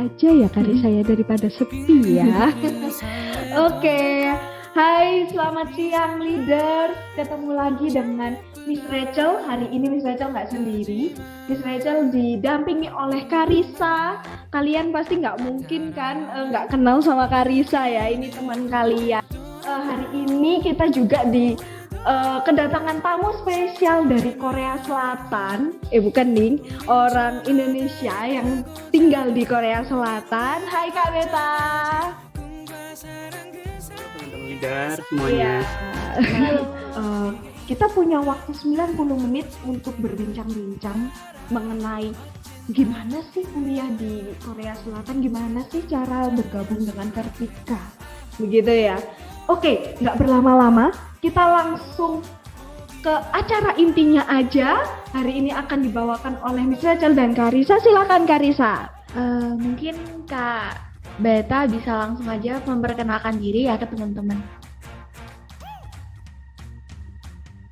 aja ya Karisa ya daripada sepi ya. Oke, hai selamat siang leaders. Ketemu lagi dengan Miss Rachel. Hari ini Miss Rachel nggak sendiri. Miss Rachel didampingi oleh Karisa. Kalian pasti nggak mungkin kan nggak kenal sama Karisa ya. Ini teman kalian. Hari ini kita juga kedatangan tamu spesial dari Korea Selatan. Bukan nih, orang Indonesia yang tinggal di Korea Selatan. Hai Kak Beta. Teman-teman leader semuanya. Kita punya waktu 90 menit untuk berbincang-bincang mengenai gimana sih kuliah di Korea Selatan, gimana sih cara bergabung dengan Kartika. Begitu ya. Oke, nggak berlama-lama, kita langsung ke acara intinya aja. Hari ini akan dibawakan oleh Miss Rachel dan Karisa. Silakan Karisa. Mungkin Kak Beta bisa langsung aja memperkenalkan diri ya ke teman-teman.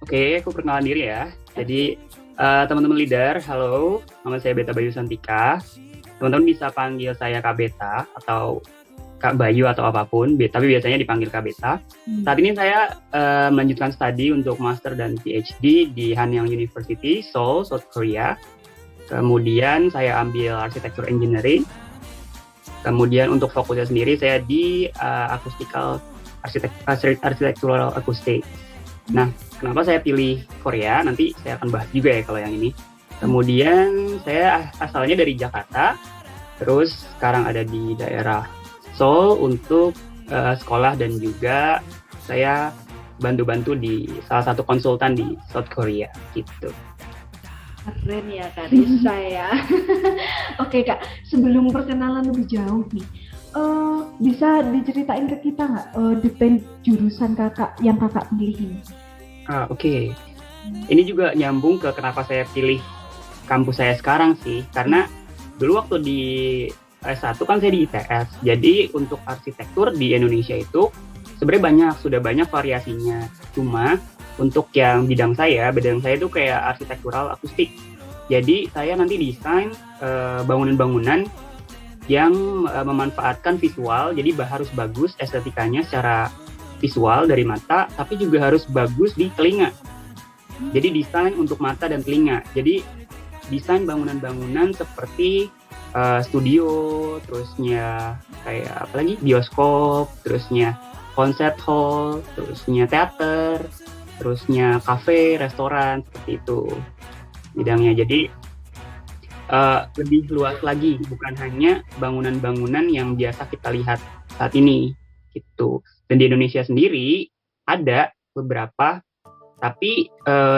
Oke, aku perkenalan diri ya. Jadi teman-teman leader, halo, nama saya Beta Bayu Santika. Teman-teman bisa panggil saya Kak Beta atau Kak Bayu atau apapun, tapi biasanya dipanggil Kak Beta. Saat ini saya melanjutkan studi untuk Master dan PhD di Hanyang University, Seoul, South Korea. Kemudian saya ambil Architecture Engineering. Kemudian untuk fokusnya sendiri saya di Architectural Acoustic. Nah, kenapa saya pilih Korea? Nanti saya akan bahas juga ya kalau yang ini. Kemudian saya asalnya dari Jakarta, terus sekarang ada di daerah Seoul untuk sekolah dan juga saya bantu-bantu di salah satu konsultan di South Korea gitu. Keren ya Karisa ya. Oke Kak, sebelum perkenalan lebih jauh nih, bisa diceritain ke kita nggak detail jurusan kakak yang kakak pilih ini? Oke. Ini juga nyambung ke kenapa saya pilih kampus saya sekarang sih, karena dulu waktu di S1 kan saya di ITS, jadi untuk arsitektur di Indonesia itu sebenarnya sudah banyak variasinya. Cuma untuk yang bidang saya itu kayak arsitektural akustik. Jadi saya nanti desain bangunan-bangunan yang memanfaatkan visual, jadi harus bagus estetikanya secara visual dari mata, tapi juga harus bagus di telinga. Jadi desain untuk mata dan telinga. Jadi desain bangunan-bangunan seperti studio, terusnya kayak apalagi bioskop, terusnya concert hall, terusnya teater, terusnya kafe, restoran, seperti itu bidangnya. Jadi lebih luas lagi, bukan hanya bangunan-bangunan yang biasa kita lihat saat ini gitu. Dan di Indonesia sendiri ada beberapa, tapi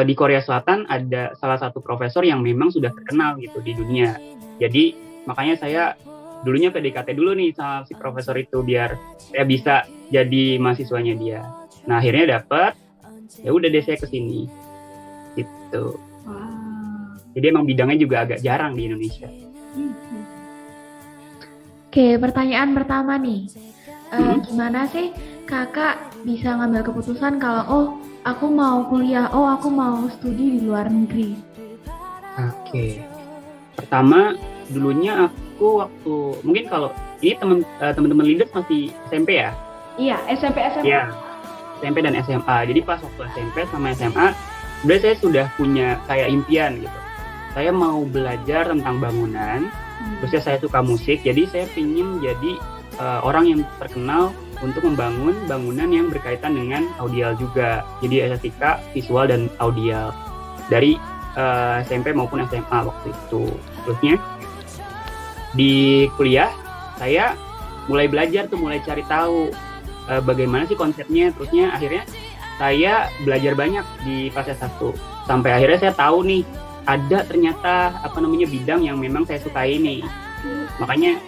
di Korea Selatan ada salah satu profesor yang memang sudah terkenal gitu di dunia. Jadi makanya saya dulunya PDKT dulu nih sama si profesor itu biar saya bisa jadi mahasiswanya dia. Nah akhirnya dapet, ya udah deh saya kesini gitu. Jadi emang bidangnya juga agak jarang di Indonesia. Oke, pertanyaan pertama nih. Gimana sih kakak bisa ngambil keputusan kalau aku mau kuliah, aku mau studi di luar negeri? Oke. Pertama, dulunya aku waktu mungkin kalau ini teman-teman leaders masih SMP ya? Iya, SMP SMA. Iya, SMP dan SMA. Jadi pas waktu SMP sama SMA, sebenarnya saya sudah punya kayak impian gitu. Saya mau belajar tentang bangunan, terusnya saya suka musik, jadi saya ingin jadi orang yang terkenal untuk membangun bangunan yang berkaitan dengan audial juga. Jadi estetika, visual, dan audial dari SMP maupun SMA waktu itu. Terusnya di kuliah saya mulai belajar tuh, mulai cari tahu bagaimana sih konsepnya. Terusnya akhirnya saya belajar banyak di fase 1 sampai akhirnya saya tahu nih ada ternyata bidang yang memang saya sukai nih. Makanya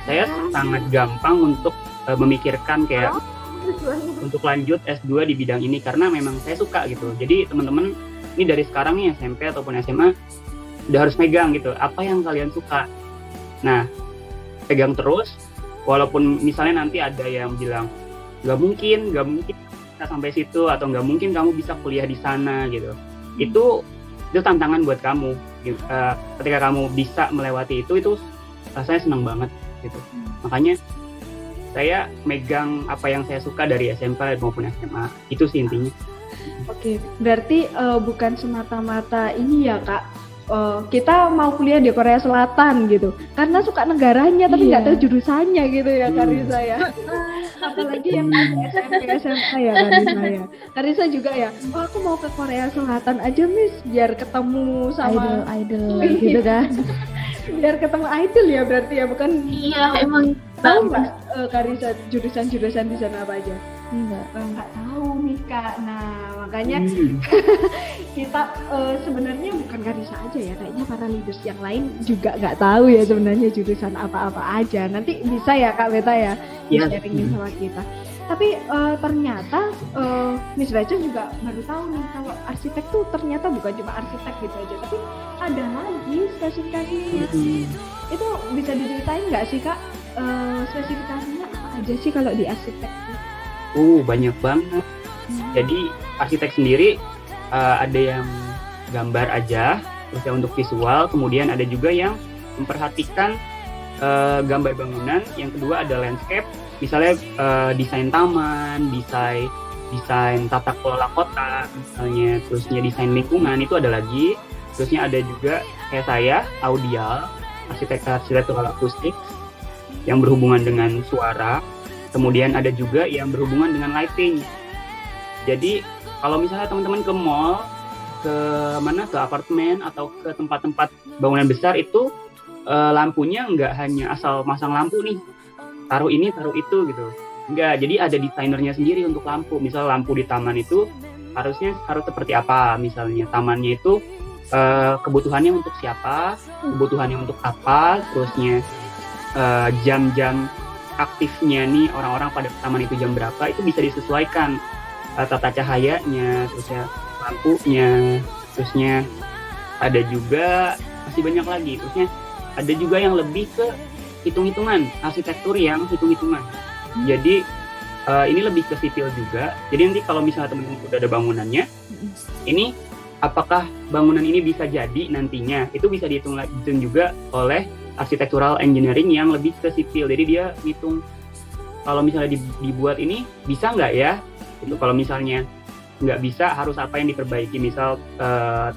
saya sangat gampang untuk memikirkan kayak untuk lanjut S2 di bidang ini karena memang saya suka gitu. Jadi teman-teman ini dari sekarang nih SMP ataupun SMA udah harus megang gitu apa yang kalian suka. Nah, pegang terus walaupun misalnya nanti ada yang bilang nggak mungkin bisa sampai situ atau nggak mungkin kamu bisa kuliah di sana gitu. Itu tantangan buat kamu. Ketika kamu bisa melewati itu rasanya senang banget. gitu. Makanya saya megang apa yang saya suka dari SMP maupun SMA. Itu sih intinya. Oke, berarti bukan semata-mata ini ya Kak, kita mau kuliah di Korea Selatan gitu, karena suka negaranya tapi nggak tahu jurusannya gitu ya Karisa ya. Apalagi yang masih SMP SMA ya Karisa ya. Karisa juga ya, aku mau ke Korea Selatan aja Miss, biar ketemu sama idol gitu kan. biar ketemu idol ya berarti ya, bukan? Iya, emang Tahu nggak Karisa jurusan-jurusan di sana apa aja? enggak Tahu nih Kak. Nah makanya kita sebenarnya bukan Karisa aja ya, kayaknya para leaders yang lain juga nggak tahu ya sebenarnya jurusan apa-apa aja. Nanti bisa ya Kak Beta ya sharingin sama kita. Tapi ternyata Miss Rachel juga baru tahu nih kalau arsitek tuh ternyata bukan cuma arsitek gitu aja, tapi ada lagi spesifikasinya. Itu bisa diceritain nggak sih Kak, spesifikasinya apa aja sih kalau di arsitek? Banyak banget. Jadi arsitek sendiri ada yang gambar aja, terus yang untuk visual, kemudian ada juga yang memperhatikan gambar bangunan, yang kedua ada landscape, misalnya desain taman, desain tata kelola kota, misalnya, terusnya desain lingkungan itu ada lagi, terusnya ada juga kayak saya, audial, arsitektural akustik yang berhubungan dengan suara, kemudian ada juga yang berhubungan dengan lighting. Jadi kalau misalnya teman-teman ke mall, ke apartemen atau ke tempat-tempat bangunan besar itu lampunya nggak hanya asal masang lampu nih, taruh ini taruh itu gitu, nggak. Jadi ada desainernya sendiri untuk lampu. Misal lampu di taman itu harus seperti apa, misalnya tamannya itu kebutuhannya untuk siapa, kebutuhannya untuk apa, terusnya jam-jam aktifnya nih orang-orang pada taman itu jam berapa, itu bisa disesuaikan tata cahayanya, terusnya lampunya, terusnya ada juga masih banyak lagi, terusnya ada juga yang lebih ke hitung-hitungan, arsitektur yang hitung-hitungan. Jadi ini lebih ke sipil juga. Jadi nanti kalau misalnya teman-teman udah ada bangunannya, ini apakah bangunan ini bisa jadi nantinya, itu bisa dihitung juga oleh architectural engineering yang lebih ke sipil. Jadi dia ngitung kalau misalnya dibuat ini bisa nggak ya, itu kalau misalnya nggak bisa harus apa yang diperbaiki, misal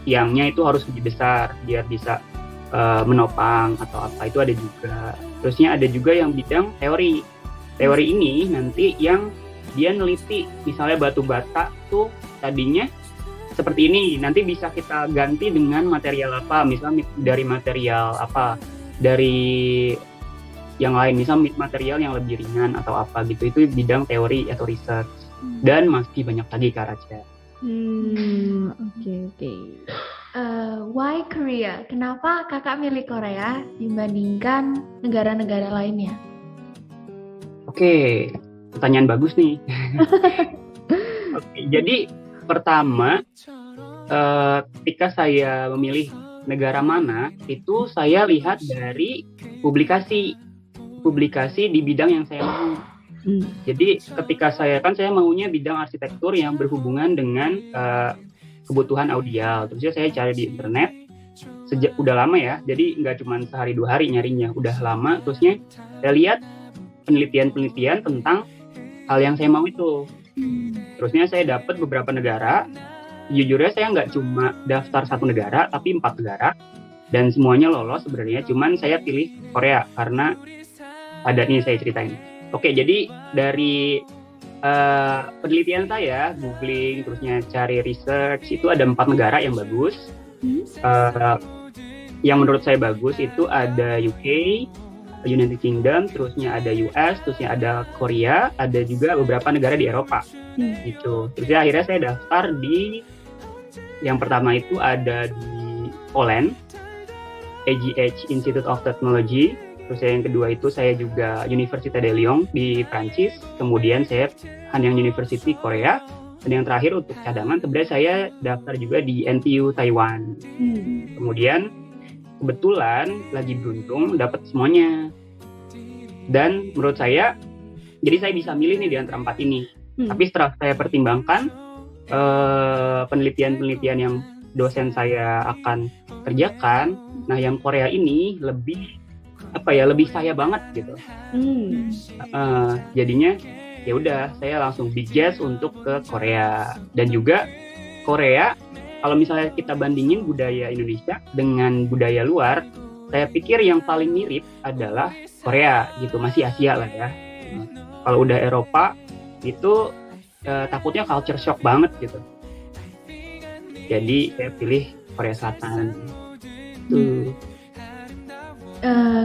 tiangnya itu harus lebih besar biar bisa menopang atau apa, itu ada juga. Terusnya ada juga yang bidang teori ini nanti yang dia neliti, misalnya batu bata tuh tadinya seperti ini, nanti bisa kita ganti dengan material apa, misalnya dari material apa, dari yang lain, misalnya material yang lebih ringan atau apa gitu. Itu bidang teori atau research. Dan masih banyak lagi Kak Raja. Oke. Why Korea? Kenapa kakak milih Korea dibandingkan negara-negara lainnya? Oke, pertanyaan bagus nih. Oke, jadi pertama, ketika saya memilih negara mana, itu saya lihat dari publikasi di bidang yang saya mau. Jadi ketika saya maunya bidang arsitektur yang berhubungan dengan kebutuhan audial. Terus saya cari di internet sejak udah lama ya. Jadi nggak cuma sehari 2 hari nyarinya, udah lama. Terusnya saya lihat penelitian tentang hal yang saya mau itu. Terusnya saya dapat beberapa negara. Jujurnya saya nggak cuma daftar 1 negara, tapi 4 negara. Dan semuanya lolos sebenarnya. Cuman saya pilih Korea karena ada nih saya ceritain. Oke, jadi dari penelitian saya, googling, terusnya cari research, itu ada 4 negara yang bagus. Yang menurut saya bagus itu ada UK, United Kingdom, terusnya ada US, terusnya ada Korea, ada juga beberapa negara di Eropa. Gitu. Terusnya akhirnya saya daftar di yang pertama itu ada di Poland, AGH Institute of Technology. Terus yang kedua itu saya juga Université de Lyon di Prancis. Kemudian saya Hanyang University Korea. Dan yang terakhir untuk cadangan sebenarnya saya daftar juga di NTU Taiwan. Kemudian kebetulan lagi beruntung dapat semuanya. Dan menurut saya, jadi saya bisa milih nih di antara 4 ini. Tapi setelah saya pertimbangkan penelitian yang dosen saya akan kerjakan, nah yang Korea ini lebih apa ya, lebih saya banget gitu. Jadinya ya udah saya langsung big yes untuk ke Korea. Dan juga Korea, kalau misalnya kita bandingin budaya Indonesia dengan budaya luar, saya pikir yang paling mirip adalah Korea gitu, masih Asia lah ya. Kalau udah Eropa itu takutnya culture shock banget gitu. Jadi saya pilih Korea Selatan.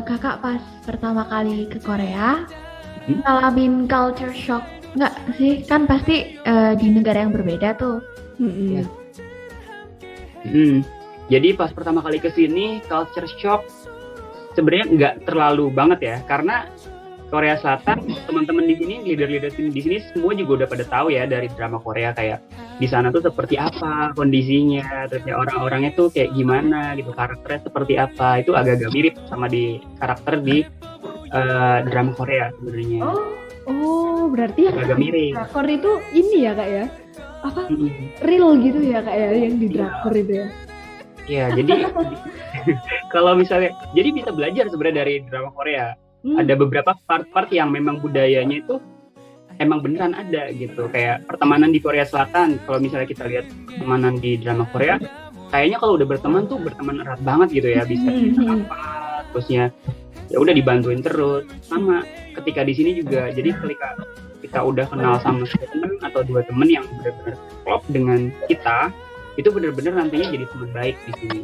Kakak pas pertama kali ke Korea, ngalamin culture shock nggak sih? Kan pasti di negara yang berbeda tuh. Ya. Jadi pas pertama kali ke sini culture shock sebenarnya nggak terlalu banget ya, karena Korea Selatan teman-teman di sini, leader-leader di sini semua juga udah pada tahu ya dari drama Korea, kayak di sana tuh seperti apa kondisinya, terus ya orang-orangnya tuh kayak gimana gitu, karakternya seperti apa. Itu agak-agak mirip sama di karakter di drama Korea sebenarnya. Oh, berarti yang agak mirip. Drakor itu ini ya kak ya? Apa? Real gitu ya kak ya yang di drakor itu ya? Ya, jadi kalau misalnya, jadi bisa belajar sebenarnya dari drama Korea. Ada beberapa part-part yang memang budayanya itu emang beneran ada gitu. Kayak pertemanan di Korea Selatan, kalau misalnya kita lihat pertemanan di drama Korea, kayaknya kalau udah berteman tuh berteman erat banget gitu ya, bisa apa, terusnya ya udah dibantuin terus. Sama ketika di sini juga, jadi ketika kita udah kenal sama temen atau dua temen yang benar-benar klop dengan kita, itu benar-benar nantinya jadi teman baik di sini.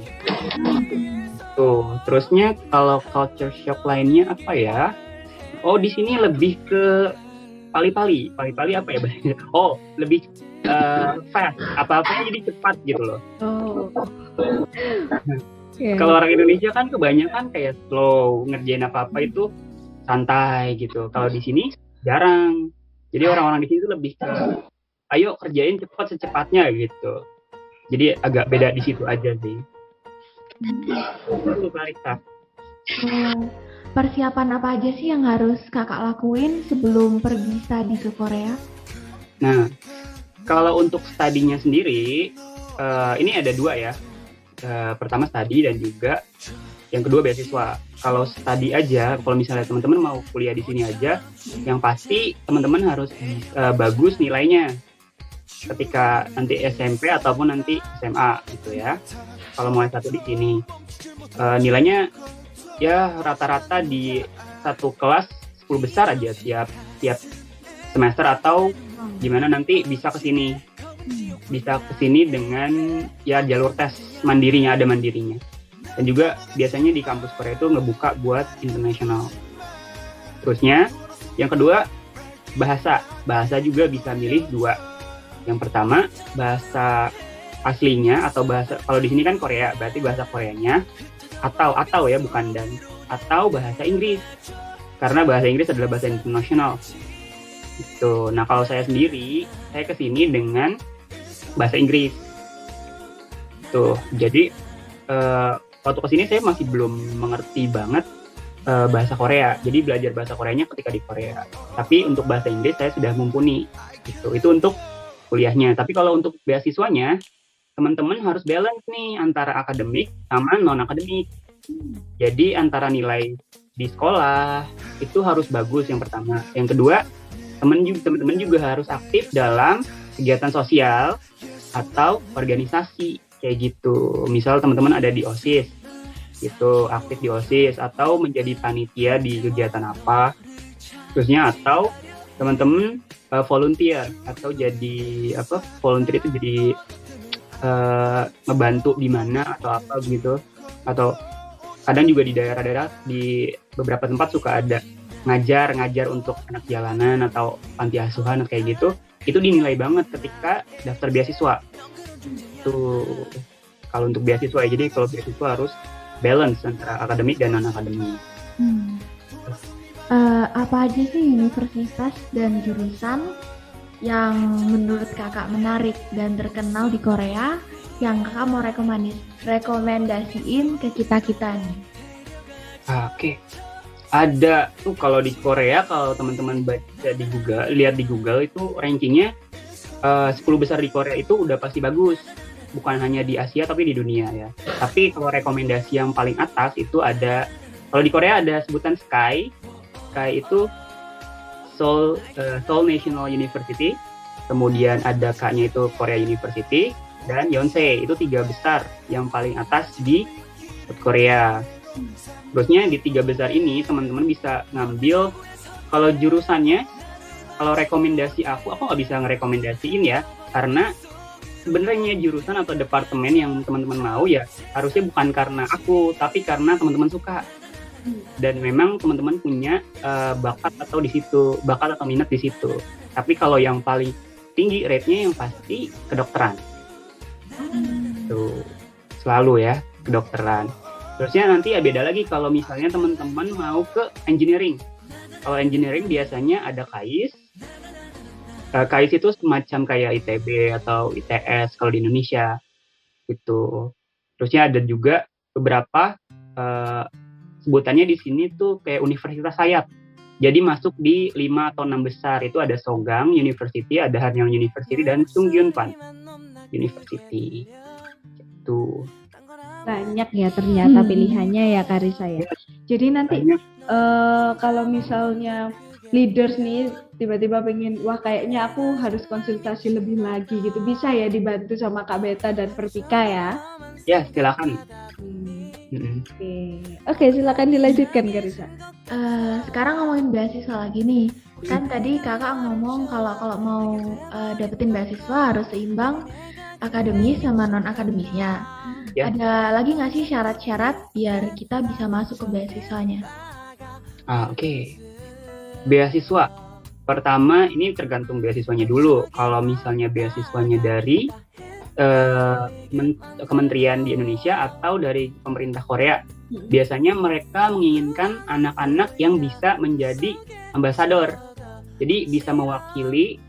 Tuh, terusnya kalau culture shock lainnya apa ya? Oh, di sini lebih ke pali-pali apa ya bahasanya? Oh, lebih fast, apa-apanya jadi cepat gitu loh. Kalau orang Indonesia kan kebanyakan kayak slow, ngerjain apa-apa itu santai gitu. Kalau di sini jarang. Jadi orang-orang di sini tuh lebih ke ayo kerjain cepat secepatnya gitu. Jadi agak beda di situ aja sih. Persiapan apa aja sih yang harus kakak lakuin sebelum pergi studi ke Korea? Nah, kalau untuk studinya sendiri, ini ada dua ya. Pertama studi dan juga yang kedua beasiswa. Kalau studi aja, kalau misalnya teman-teman mau kuliah di sini aja, yang pasti teman-teman harus bagus nilainya ketika nanti SMP ataupun nanti SMA gitu ya. Kalau mau S1 di sini, nilainya ya rata-rata di satu kelas 10 besar aja tiap semester, atau gimana nanti bisa ke sini dengan ya jalur tes mandirinya, ada mandirinya. Dan juga biasanya di kampus Korea itu ngebuka buat internasional. Terusnya yang kedua bahasa juga bisa milih dua. Yang pertama bahasa aslinya atau bahasa, kalau di sini kan Korea berarti bahasa Koreanya, atau ya bukan dan, atau bahasa Inggris, karena bahasa Inggris adalah bahasa internasional gitu. Nah kalau saya sendiri, saya kesini dengan bahasa Inggris tuh. Jadi waktu kesini saya masih belum mengerti banget bahasa Korea, jadi belajar bahasa Koreanya ketika di Korea. Tapi untuk bahasa Inggris saya sudah mumpuni gitu. Itu untuk kuliahnya. Tapi kalau untuk beasiswanya, teman-teman harus balance nih antara akademik sama non-akademik. Jadi antara nilai di sekolah itu harus bagus yang pertama. Yang kedua, teman-teman juga harus aktif dalam kegiatan sosial atau organisasi kayak gitu. Misal teman-teman ada di OSIS, gitu, aktif di OSIS atau menjadi panitia di kegiatan apa. Terusnya atau teman-teman volunteer atau jadi volunteer itu jadi ngebantu di mana atau apa gitu. Atau kadang juga di daerah-daerah di beberapa tempat suka ada ngajar untuk anak jalanan atau panti asuhan kayak gitu. Itu dinilai banget ketika daftar beasiswa. Tuh kalau untuk beasiswa ya. Jadi kalau beasiswa harus balance antara akademik dan non akademik. Apa aja sih universitas dan jurusan yang menurut kakak menarik dan terkenal di Korea yang kakak mau rekomendasiin ke kita nih? Oke. Ada tuh kalau di Korea, kalau teman-teman baca di Google, lihat di Google itu rankingnya 10 besar di Korea itu udah pasti bagus. Bukan hanya di Asia tapi di dunia ya. Tapi kalau rekomendasi yang paling atas itu ada Kalau di Korea ada sebutan SKY. SKY itu Seoul National University, kemudian ada K-nya itu Korea University, dan Yonsei. Itu 3 besar yang paling atas di Korea. Terusnya di 3 besar ini teman-teman bisa ngambil, kalau jurusannya, kalau rekomendasi aku nggak bisa ngerekomendasiin ya, karena sebenarnya jurusan atau departemen yang teman-teman mau ya harusnya bukan karena aku, tapi karena teman-teman suka. Dan memang teman-teman punya bakat atau minat di situ. Tapi kalau yang paling tinggi rate-nya yang pasti kedokteran. Tuh, selalu ya kedokteran. Terusnya nanti ya beda lagi kalau misalnya teman-teman mau ke engineering. Kalau engineering biasanya ada KAIS. KAIS itu semacam kayak ITB atau ITS kalau di Indonesia. Gitu. Terusnya ada juga beberapa sebutannya di sini tuh kayak universitas sayap. Jadi masuk di 5 atau 6 besar. Itu ada Sogang University, ada Hanyang University, dan Sungkyunkwan University. Itu Banyak ya ternyata pilihannya ya Karissa ya. Jadi nanti kalau misalnya leaders nih tiba-tiba pengen, wah kayaknya aku harus konsultasi lebih lagi gitu, bisa ya dibantu sama Kak Beta dan Perpika ya? Ya, silakan. Oke, silakan dilanjutkan Karissa. Sekarang ngomongin beasiswa lagi nih. Kan tadi kakak ngomong kalau mau dapetin beasiswa harus seimbang akademis sama non akademisnya. Ya. Ada lagi nggak sih syarat-syarat biar kita bisa masuk ke beasiswanya? Oke. Beasiswa. Pertama ini tergantung beasiswanya dulu. Kalau misalnya beasiswanya dari kementerian di Indonesia atau dari pemerintah Korea, biasanya mereka menginginkan anak-anak yang bisa menjadi ambasador. Jadi bisa mewakili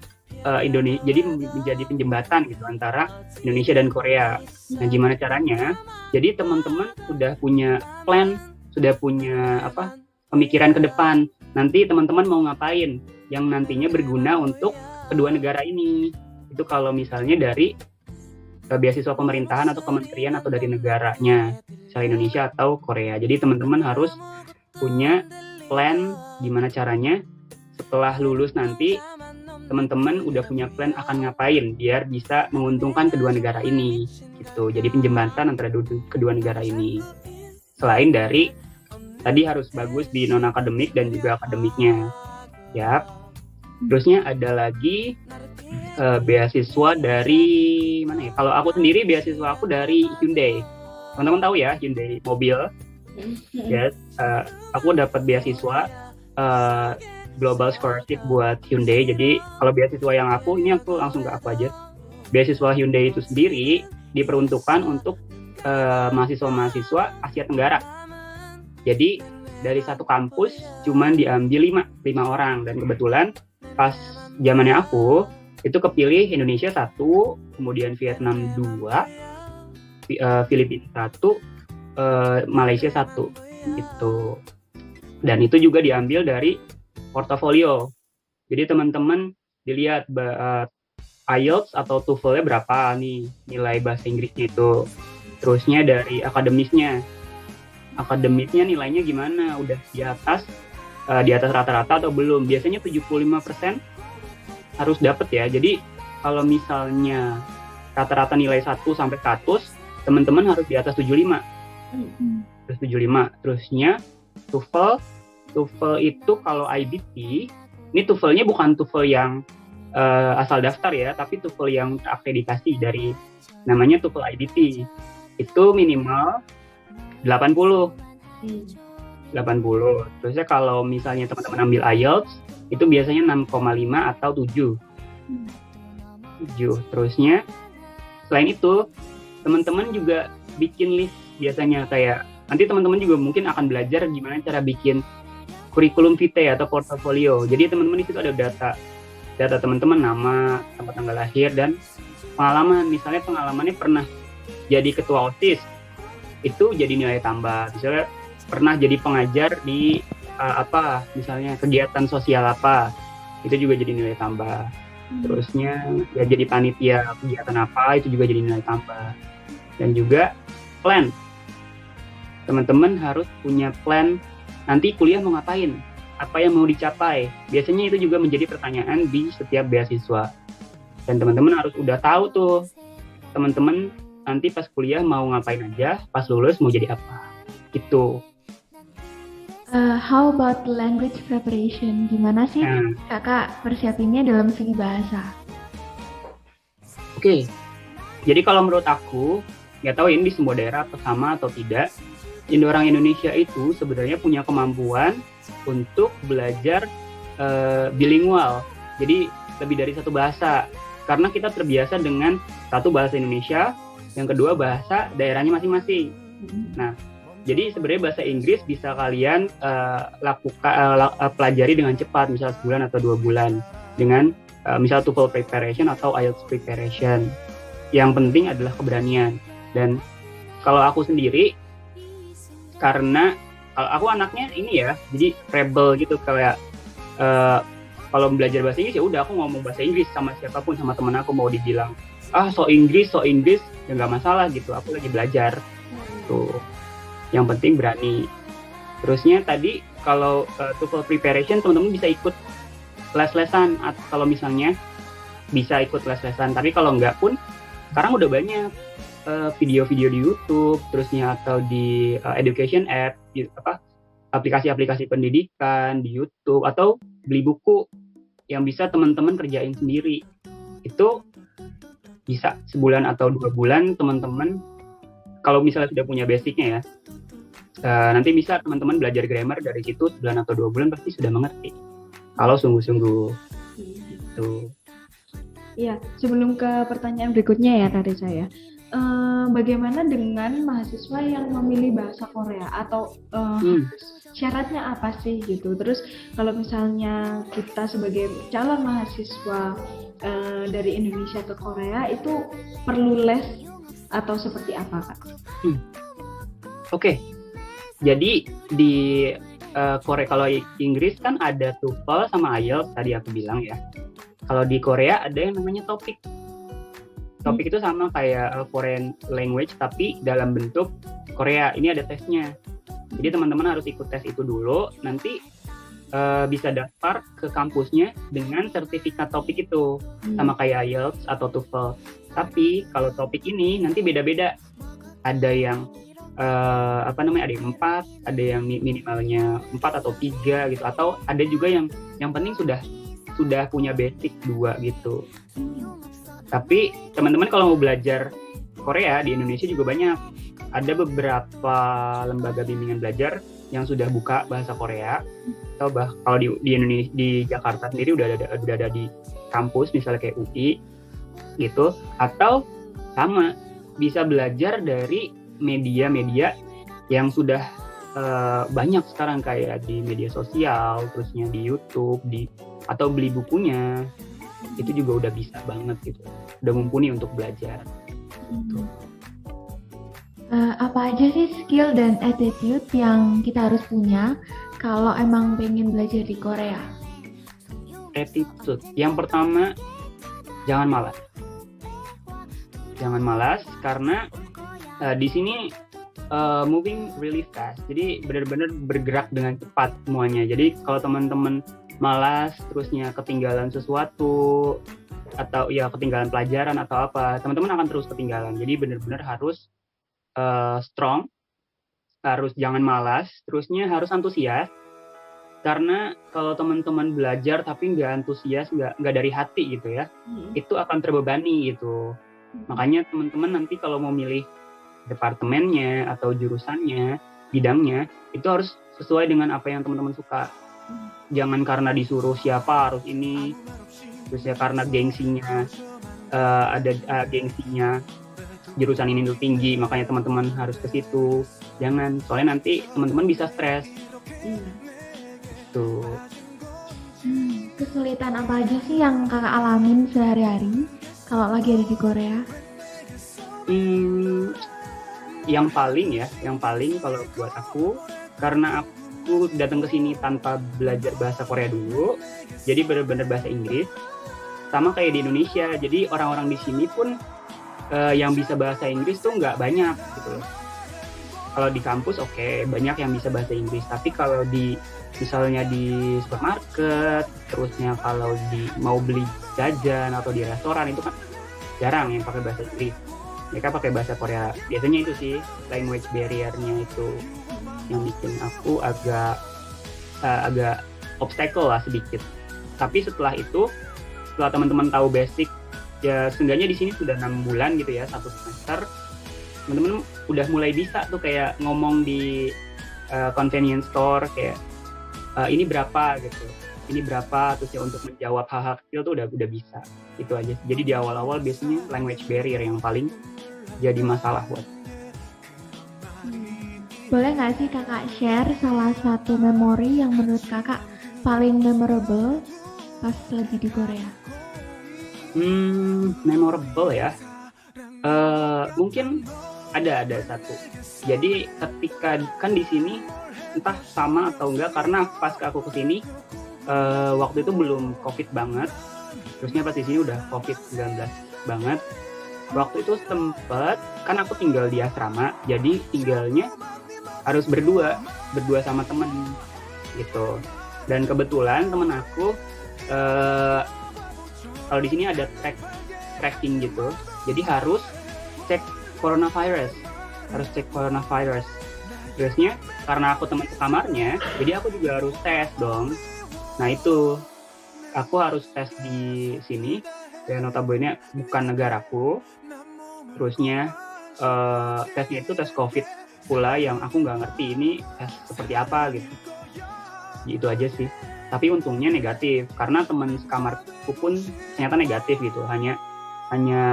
Indonesia, jadi menjadi penjembatan gitu antara Indonesia dan Korea. Nah, gimana caranya? Jadi teman-teman sudah punya plan, sudah punya pemikiran ke depan. Nanti teman-teman mau ngapain yang nantinya berguna untuk kedua negara ini. Itu kalau misalnya dari beasiswa pemerintahan atau kementerian atau dari negaranya, misalnya Indonesia atau Korea. Jadi teman-teman harus punya plan gimana caranya setelah lulus nanti teman-teman udah punya plan akan ngapain biar bisa menguntungkan kedua negara ini gitu. Jadi penjembatan antara kedua negara ini. Selain dari tadi harus bagus di non akademik dan juga akademiknya. Ya. Terusnya ada lagi beasiswa dari mana ya? Kalau aku sendiri beasiswa aku dari Hyundai. Teman-teman tahu ya Hyundai mobil. Yes, aku dapat beasiswa Global Scholarship buat Hyundai. Jadi kalau beasiswa yang aku langsung ke aku aja. Beasiswa Hyundai itu sendiri diperuntukkan untuk mahasiswa-mahasiswa Asia Tenggara. Jadi dari satu kampus cuman diambil 5 orang, dan kebetulan pas zamannya aku itu kepilih Indonesia 1, kemudian Vietnam 2, Filipina 1, Malaysia 1 gitu. Dan itu juga diambil dari portofolio. Jadi teman-teman dilihat IELTS atau TOEFL-nya berapa nih nilai bahasa Inggrisnya itu. Terusnya dari akademisnya nilainya gimana? Udah di atas rata-rata atau belum? Biasanya 75% harus dapat ya. Jadi kalau misalnya rata-rata nilai 1 sampai 100, teman-teman harus di atas 75. Terus 75. Terusnya TOEFL itu kalau IBT, ini TOEFL-nya bukan TOEFL yang asal daftar ya, tapi TOEFL yang terakreditasi dari namanya TOEFL IBT. Itu minimal 80. Terusnya kalau misalnya teman-teman ambil IELTS itu biasanya 6,5 atau 7. Terusnya selain itu teman-teman juga bikin list biasanya, kayak nanti teman-teman juga mungkin akan belajar gimana cara bikin kurikulum vitae atau portofolio. Jadi teman-teman di situ ada data teman-teman, nama, tempat tanggal lahir, dan pengalaman. Misalnya pengalamannya pernah jadi ketua OSIS, itu jadi nilai tambah. Misalnya pernah jadi pengajar di misalnya kegiatan sosial apa, itu juga jadi nilai tambah. Terusnya ya jadi panitia kegiatan apa, itu juga jadi nilai tambah. Dan juga plan. Teman-teman harus punya plan nanti kuliah mau ngapain, apa yang mau dicapai. Biasanya itu juga menjadi pertanyaan di setiap beasiswa. Dan teman-teman harus udah tahu tuh, teman-teman nanti pas kuliah mau ngapain aja, pas lulus mau jadi apa. Gitu. How about language preparation? Gimana sih Nah, kakak persiapinnya dalam segi bahasa? Oke. Jadi kalau menurut aku, nggak tahu ini di semua daerah atau sama atau tidak, orang Indonesia itu sebenarnya punya kemampuan untuk belajar bilingual. Jadi lebih dari satu bahasa. Karena kita terbiasa dengan satu bahasa Indonesia, yang kedua bahasa daerahnya masing-masing. Nah, jadi sebenarnya bahasa Inggris bisa kalian pelajari dengan cepat, misal sebulan atau 2 bulan dengan misal TOEFL preparation atau IELTS preparation. Yang penting adalah keberanian. Dan kalau aku sendiri, karena kalau aku anaknya ini ya, jadi rebel gitu, kayak kalau belajar bahasa Inggris ya udah aku ngomong bahasa Inggris sama siapapun, sama teman aku mau dibilang so Inggris ya nggak masalah gitu, aku lagi belajar tuh. Yang penting berani. Terusnya tadi kalau TOEFL preparation teman-teman bisa ikut les-lesan, atau kalau misalnya bisa ikut les-lesan. Tapi kalau nggak pun sekarang udah banyak video-video di YouTube, terusnya atau di education app, aplikasi-aplikasi pendidikan di YouTube, atau beli buku yang bisa teman-teman kerjain sendiri. Itu bisa sebulan atau 2 bulan teman-teman, kalau misalnya sudah punya basicnya ya, nanti bisa teman-teman belajar grammar dari situ sebulan atau 2 bulan pasti sudah mengerti. Kalau sungguh-sungguh. Gitu. Iya, sebelum ke pertanyaan berikutnya ya dari saya. Bagaimana dengan mahasiswa yang memilih bahasa Korea atau syaratnya apa sih gitu? Terus kalau misalnya kita sebagai calon mahasiswa dari Indonesia ke Korea itu perlu les atau seperti apa, Kak? Oke. Jadi di Korea, kalau Inggris kan ada TOEFL sama IELTS tadi aku bilang ya. Kalau di Korea ada yang namanya TOPIK. TOPIK itu sama kayak foreign language tapi dalam bentuk Korea. Ini ada tesnya. Jadi teman-teman harus ikut tes itu dulu. Nanti bisa daftar ke kampusnya dengan sertifikat TOPIK itu, sama kayak IELTS atau TOEFL. Tapi kalau TOPIK ini nanti beda-beda. Ada yang ada yang 4, ada yang minimalnya 4 atau 3 gitu, atau ada juga yang penting sudah punya basic 2 gitu. Tapi teman-teman kalau mau belajar Korea di Indonesia juga banyak. Ada beberapa lembaga bimbingan belajar yang sudah buka bahasa Korea. Atau kalau di Indonesia, di Jakarta sendiri udah ada di kampus misalnya kayak UI gitu, atau sama bisa belajar dari media-media yang sudah banyak sekarang kayak di media sosial, terusnya di YouTube, atau beli bukunya, itu juga udah bisa banget gitu, udah mumpuni untuk belajar. Gitu. Apa aja sih skill dan attitude yang kita harus punya kalau emang pengen belajar di Korea? Attitude, yang pertama jangan malas. Jangan malas karena di sini moving really fast, jadi benar-benar bergerak dengan cepat semuanya. Jadi kalau teman-teman malas, terusnya ketinggalan sesuatu, atau ya ketinggalan pelajaran atau apa, teman-teman akan terus ketinggalan. Jadi benar-benar harus strong, harus jangan malas, terusnya harus antusias. Karena kalau teman-teman belajar tapi nggak antusias, nggak dari hati gitu ya, itu akan terbebani gitu. Makanya teman-teman nanti kalau mau milih departemennya atau jurusannya, bidangnya, itu harus sesuai dengan apa yang teman-teman suka. Jangan karena disuruh siapa harus ini, terus ya karena gengsinya ada gengsinya jurusan ini tuh tinggi, makanya teman-teman harus ke situ. Jangan, soalnya nanti teman-teman bisa stres. Tuh. Kesulitan apa aja sih yang kakak alamin sehari-hari kalau lagi ada di Korea? Yang paling kalau buat aku, karena aku datang ke sini tanpa belajar bahasa Korea dulu, jadi benar-benar bahasa Inggris, sama kayak di Indonesia. Jadi orang-orang di sini pun yang bisa bahasa Inggris tuh nggak banyak gitu loh. kalau di kampus oke, banyak yang bisa bahasa Inggris, tapi kalau misalnya di supermarket, terusnya kalau mau beli jajan atau di restoran itu kan jarang yang pakai bahasa Inggris. Mereka pakai bahasa Korea. Biasanya itu sih language barrier-nya itu yang bikin aku agak obstacle lah sedikit. Tapi setelah teman-teman tahu basic, ya seenggaknya di sini sudah 6 bulan gitu ya, 1 semester, teman-teman udah mulai bisa tuh kayak ngomong di convenience store kayak ini berapa gitu, ini berapa, terus ya untuk menjawab hal-hal kecil tuh udah bisa. Itu aja. Jadi di awal-awal biasanya language barrier yang paling jadi masalah buat. Boleh nggak sih kakak share salah satu memori yang menurut kakak paling memorable pas lagi di Korea? Memorable ya. Mungkin ada satu. Jadi ketika kan di sini entah sama atau enggak, karena pas aku kesini waktu itu belum COVID banget. Terusnya pas di sini udah COVID-19 banget. Waktu itu sempet, kan aku tinggal di asrama, jadi tinggalnya harus berdua sama temen gitu. Dan kebetulan temen aku kalau di sini ada tracking gitu, jadi harus cek coronavirus. Terusnya karena aku teman sekamarnya, jadi aku juga harus tes dong. Nah itu aku harus tes di sini, dan notabene bukan negaraku. Terusnya tesnya itu tes COVID pula yang aku nggak ngerti ini tes seperti apa gitu. Itu aja sih. Tapi untungnya negatif, karena teman sekamarku pun ternyata negatif gitu. Hanya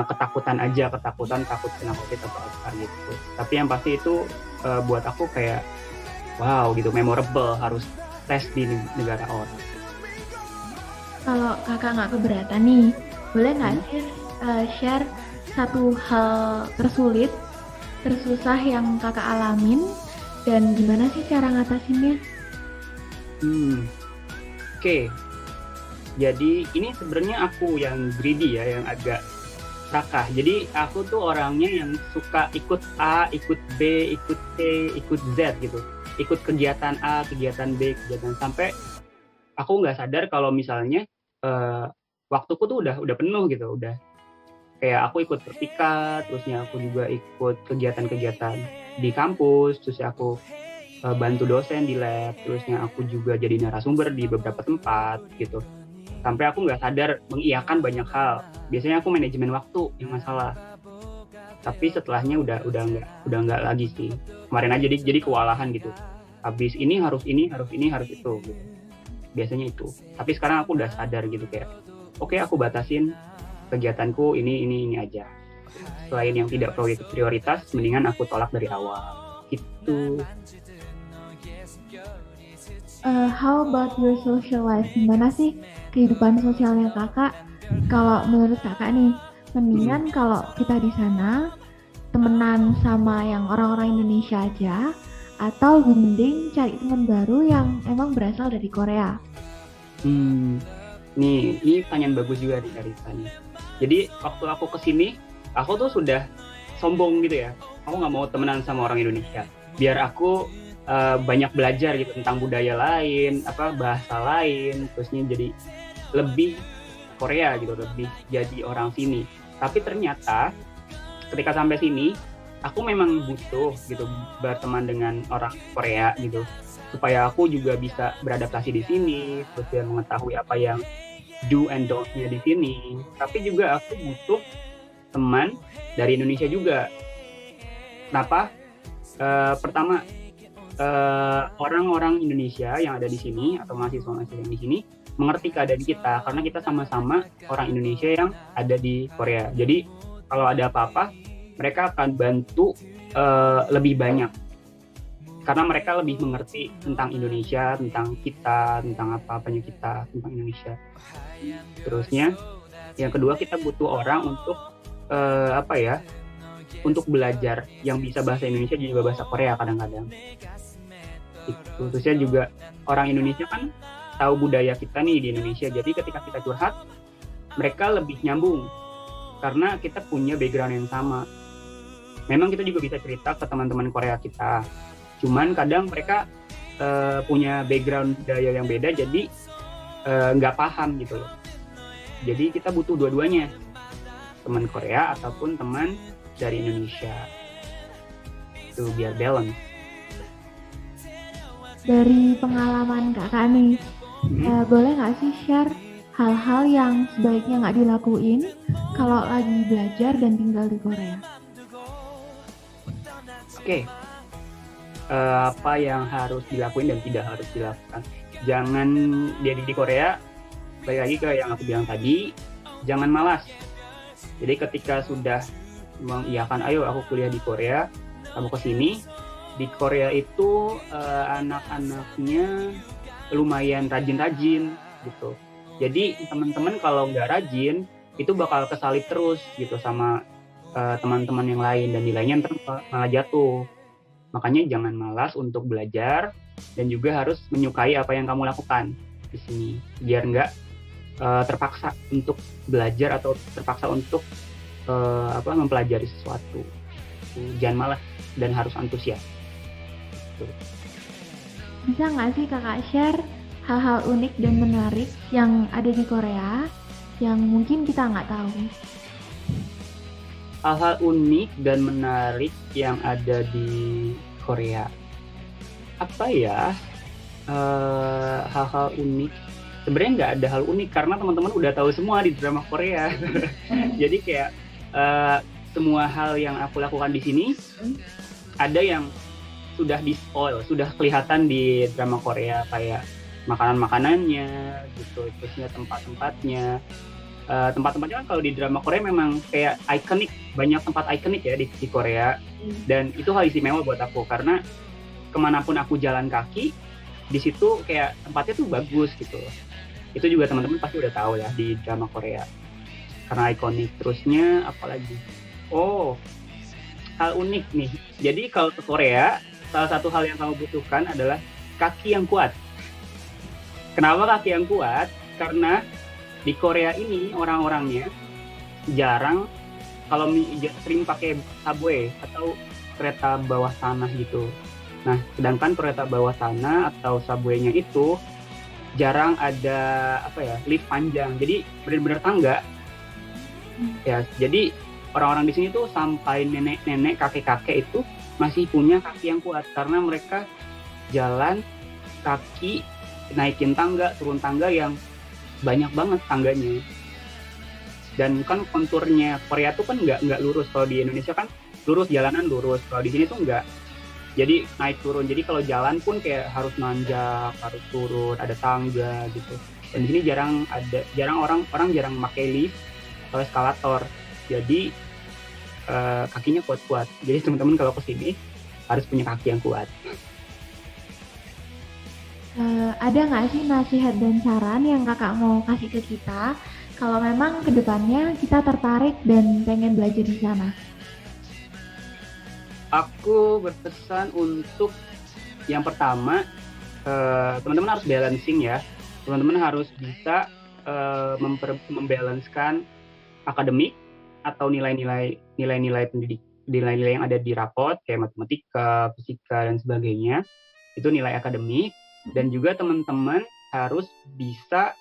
ketakutan aja, takut kena COVID atau apa gitu. Tapi yang pasti itu buat aku kayak wow gitu, memorable, harus tes di negara orang. Kalau kakak nggak keberatan nih, boleh nggak share satu hal tersusah yang kakak alamin dan gimana sih cara ngatasinnya? Oke. Jadi ini sebenarnya aku yang greedy ya, yang agak serakah. Jadi aku tuh orangnya yang suka ikut A, ikut B, ikut C, ikut Z gitu. Ikut kegiatan A, kegiatan B, kegiatan, sampai aku nggak sadar kalau misalnya waktuku tuh udah penuh gitu, udah kayak aku ikut Pertika, terusnya aku juga ikut kegiatan-kegiatan di kampus, terusnya aku bantu dosen di lab, terusnya aku juga jadi narasumber di beberapa tempat gitu. Sampai aku nggak sadar mengiyakan banyak hal. Biasanya aku manajemen waktu yang masalah. Tapi setelahnya udah nggak lagi sih. Kemarin aja jadi kewalahan gitu. Habis ini harus itu gitu. Biasanya itu. Tapi sekarang aku udah sadar gitu kayak, oke, aku batasin kegiatanku ini aja. Selain yang tidak prioritas, mendingan aku tolak dari awal. Gitu. How about your social life? Gimana sih kehidupan sosialnya kakak? Kalau menurut kakak nih, mendingan kalau kita di sana temenan sama yang orang-orang Indonesia aja, atau mending cari teman baru yang emang berasal dari Korea? Nih, ini pertanyaan bagus juga nih Karisanya. Jadi waktu aku kesini, aku tuh sudah sombong gitu ya. Aku nggak mau temenan sama orang Indonesia. Biar aku banyak belajar gitu tentang budaya lain, bahasa lain, terusnya jadi lebih Korea gitu, lebih jadi orang sini. Tapi ternyata ketika sampai sini, aku memang butuh gitu berteman dengan orang Korea gitu, supaya aku juga bisa beradaptasi di sini, terus dia mengetahui apa yang do and don't-nya di sini. Tapi juga aku butuh teman dari Indonesia juga. Kenapa? Pertama, orang-orang Indonesia yang ada di sini atau mahasiswa-mahasiswa yang di sini mengerti keadaan kita, karena kita sama-sama orang Indonesia yang ada di Korea. Jadi kalau ada apa-apa, mereka akan bantu lebih banyak, karena mereka lebih mengerti tentang Indonesia, tentang kita, tentang apa-apanya kita, tentang Indonesia. Terusnya, yang kedua, kita butuh orang untuk untuk belajar yang bisa bahasa Indonesia juga bahasa Korea kadang-kadang. Terusnya juga orang Indonesia kan tahu budaya kita nih di Indonesia, jadi ketika kita curhat, mereka lebih nyambung karena kita punya background yang sama. Memang kita juga bisa cerita ke teman-teman Korea kita, cuman kadang mereka punya background budaya yang beda, jadi nggak paham gitu loh. Jadi kita butuh dua-duanya, teman Korea ataupun teman dari Indonesia, itu biar balance. Dari pengalaman kakak nih, boleh nggak sih share hal-hal yang sebaiknya nggak dilakuin kalau lagi belajar dan tinggal di Korea? Oke. Apa yang harus dilakuin dan tidak harus dilakukan. Jangan jadi di Korea, balik lagi ke yang aku bilang tadi, jangan malas. Jadi ketika sudah mengiyakan, ayo aku kuliah di Korea, kamu kesini. Di Korea itu anak-anaknya lumayan rajin-rajin gitu. Jadi teman-teman kalau nggak rajin, itu bakal kesalip terus gitu sama teman-teman yang lain, dan nilainya ntar malah jatuh. Makanya jangan malas untuk belajar, dan juga harus menyukai apa yang kamu lakukan di sini, biar nggak terpaksa untuk belajar atau terpaksa untuk mempelajari sesuatu. Jangan malas dan harus antusias. Bisa nggak sih kakak share hal-hal unik dan menarik yang ada di Korea yang mungkin kita nggak tahu? Hal-hal unik dan menarik yang ada di Korea. Apa ya? Hal-hal unik. Sebenarnya nggak ada hal unik karena teman-teman udah tahu semua di drama Korea. Jadi kayak semua hal yang aku lakukan di sini ada yang sudah di-spoil, sudah kelihatan di drama Korea, kayak makanan-makanannya gitu, terusnya tempat-tempatnya. Tempat-tempatnya kan kalau di drama Korea memang kayak ikonik, banyak tempat ikonik ya di Korea, dan itu hal istimewa buat aku karena kemanapun aku jalan kaki di situ kayak tempatnya tuh bagus gitu. Itu juga teman-teman pasti udah tahu ya di drama Korea karena ikonik. Terusnya apalagi? Oh, hal unik nih. Jadi kalau ke Korea, salah satu hal yang kamu butuhkan adalah kaki yang kuat. Kenapa kaki yang kuat? Karena di Korea ini orang-orangnya jarang, kalau sering pakai subway atau kereta bawah tanah gitu. Nah, sedangkan kereta bawah tanah atau subway-nya itu jarang ada lift panjang. Jadi benar-benar tangga. Ya, jadi orang-orang di sini tuh sampai nenek-nenek, kakek-kakek itu masih punya kaki yang kuat karena mereka jalan kaki, naikin tangga, turun tangga yang banyak banget tangganya. Dan kan konturnya Korea tuh kan nggak lurus. Kalau di Indonesia kan lurus, jalanan lurus. Kalau di sini tuh nggak. Jadi naik turun. Jadi kalau jalan pun kayak harus nanjak, harus turun, ada tangga gitu. Dan di sini jarang orang jarang pakai lift atau eskalator. Jadi kakinya kuat-kuat. Jadi teman-teman kalau kesini harus punya kaki yang kuat. Ada nggak sih nasihat dan saran yang kakak mau kasih ke kita kalau memang kedepannya kita tertarik dan pengen belajar di sana? Aku berpesan untuk yang pertama, teman-teman harus balancing ya. Teman-teman harus bisa membalancekan akademik atau nilai-nilai pendidik, nilai-nilai yang ada di rapot kayak matematika, fisika dan sebagainya. Itu nilai akademik. Dan juga teman-teman harus bisa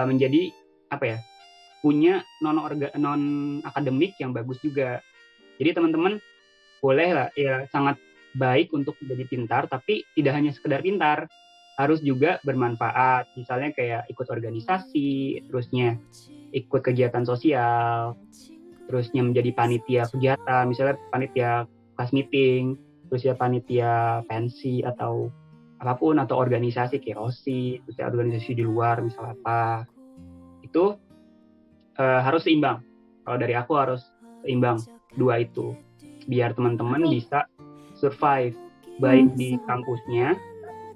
menjadi punya non akademik yang bagus juga. Jadi teman-teman boleh lah ya, sangat baik untuk menjadi pintar, tapi tidak hanya sekedar pintar, harus juga bermanfaat. Misalnya kayak ikut organisasi, terusnya ikut kegiatan sosial, terusnya menjadi panitia kegiatan, misalnya panitia class meeting, terusnya panitia pensi atau apapun, atau organisasi kayak OSIS, terus organisasi di luar misal apa, itu harus seimbang. Kalau dari aku harus seimbang dua itu, biar teman-teman bisa survive baik di kampusnya,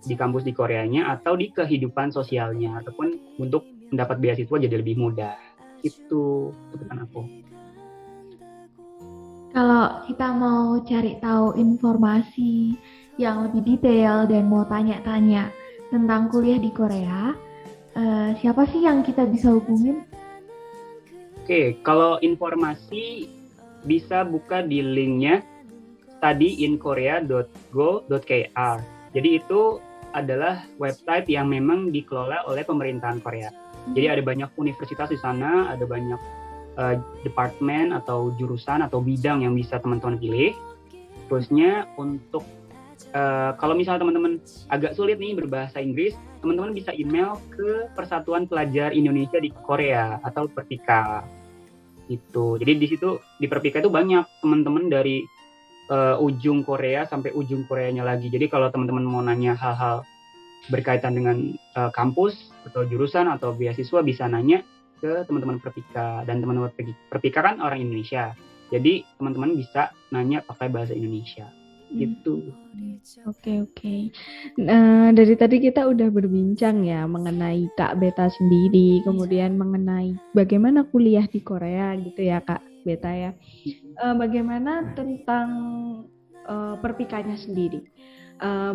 di kampus di Koreanya, atau di kehidupan sosialnya, ataupun untuk mendapat beasiswa jadi lebih mudah. Itu pesan aku. Kalau kita mau cari tahu informasi yang lebih detail dan mau tanya-tanya tentang kuliah di Korea, siapa sih yang kita bisa hubungin? Oke, kalau informasi bisa buka di linknya studyinkorea.go.kr. Jadi itu adalah website yang memang dikelola oleh pemerintahan Korea. Jadi ada banyak universitas di sana, ada banyak departemen atau jurusan atau bidang yang bisa teman-teman pilih. Terusnya untuk kalau misalnya teman-teman agak sulit nih berbahasa Inggris, teman-teman bisa email ke Persatuan Pelajar Indonesia di Korea atau Perpika. Itu. Jadi di situ di Perpika itu banyak teman-teman dari ujung Korea sampai ujung Koreanya lagi. Jadi kalau teman-teman mau nanya hal-hal berkaitan dengan kampus atau jurusan atau beasiswa bisa nanya ke teman-teman Perpika. Dan teman-teman Perpika kan orang Indonesia. Jadi teman-teman bisa nanya pakai bahasa Indonesia. Gitu. Oke. Dari tadi kita udah berbincang ya mengenai Kak Beta sendiri, kemudian mengenai bagaimana kuliah di Korea gitu ya Kak Beta ya. Bagaimana tentang Perpikanya sendiri?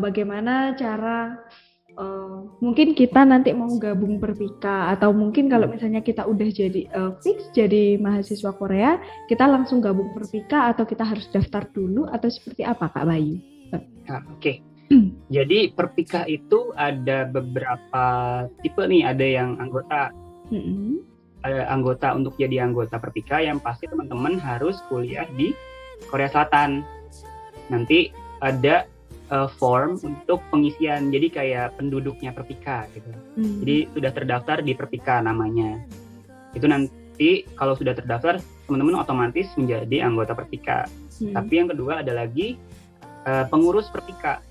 Bagaimana cara mungkin kita nanti mau gabung Perpika atau mungkin kalau misalnya kita udah jadi fix jadi mahasiswa Korea, kita langsung gabung Perpika atau kita harus daftar dulu atau seperti apa Kak Bayu? Oke. Jadi Perpika itu ada beberapa tipe nih, ada yang anggota. Ada anggota untuk jadi anggota Perpika yang pasti teman-teman harus kuliah di Korea Selatan. Nanti ada form untuk pengisian, jadi kayak penduduknya Perpika gitu. Jadi sudah terdaftar di Perpika namanya. Itu nanti kalau sudah terdaftar, teman-teman otomatis menjadi anggota Perpika. Tapi yang kedua ada lagi pengurus Perpika.